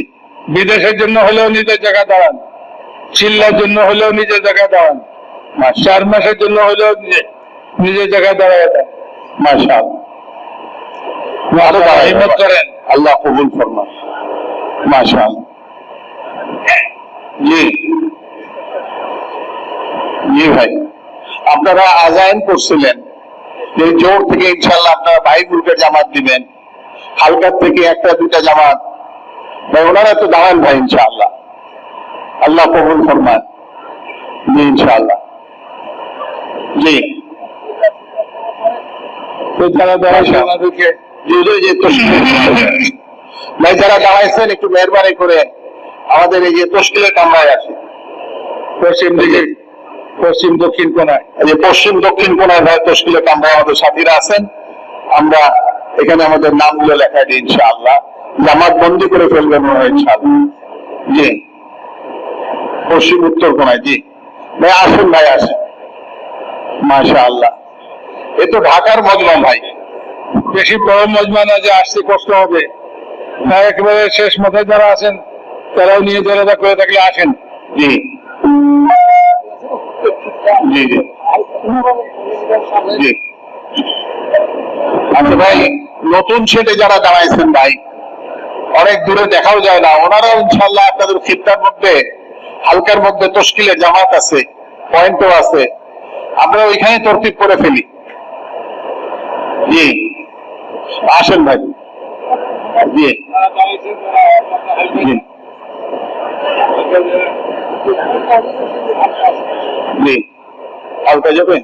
বিদেশের জন্য হলেও নিজের জায়গায় দাঁড়ান, চিল্লার জন্য হলেও নিজের জায়গায় দাঁড়ান, 4 মাসের জন্য হলেও নিজের জায়গায় দাঁড়ায় দেন। মাশাআল্লাহ, আরো হিম্মত করেন, আল্লাহ কবুল ফরমান। মাশাআল্লাহ। জি জি ভাই, আপনারা আযান করছিলেন যে জোর থেকে ইনশাআল্লাহ আপনারা ভাই গ্রুপের জামাত দিবেন, হালকার থেকে 1-2টা জামাত ভাই, ওনারা তো দাঁড়ান ভাই ইনশাআল্লাহ, আল্লাহ কবুল ফরমান। জি ইনশাআল্লাহ। জি, তো যারা দাঁড়াইছেন আমাদেরকে ভাই, যারা দাঁড়াইছেন একটু মেহরবানি করে আমাদের এই যে তশকিলের কামরায় আছে, পশ্চিম দিকে, পশ্চিম দক্ষিণ কোনায়, এই যে পশ্চিম দক্ষিণ কোনায় ভাই তশকিলের কামরায় আমাদের সাথীরা আছেন। আমরা এখানে আমাদের নামগুলো লেখা দিই ইনশাআল্লাহ, জামাত বন্দি করে ফেলবেন ইনশাআল্লাহ। জি, পশ্চিম উত্তর কোনায়। জি ভাই, আসুন ভাই, আসেন। মাশাআল্লাহ, এ তো ঢাকার মজমা ভাই, বেশি বড় মজমা না যে আসতে কষ্ট হবে। একেবারে শেষ মাথায় যারা আছেন তারাও নিয়ে দরজা করে থাকলে আসেন। জি জি জি জি। আচ্ছা ভাই, নতুন সেটে যারা দাঁড়াইছেন ভাই, অনেক দূরে দেখাও যায় না, ওনারাও ইনশাআল্লাহ আপনাদের খিত্তার মধ্যে, হালকার মধ্যে তশকিলে জামাত আছে, পয়েন্টও আছে, আমরা ওইখানে তরতিব করে ফেলি। জি, আসেন ভাই। জি জি জি, হালকা যাবে।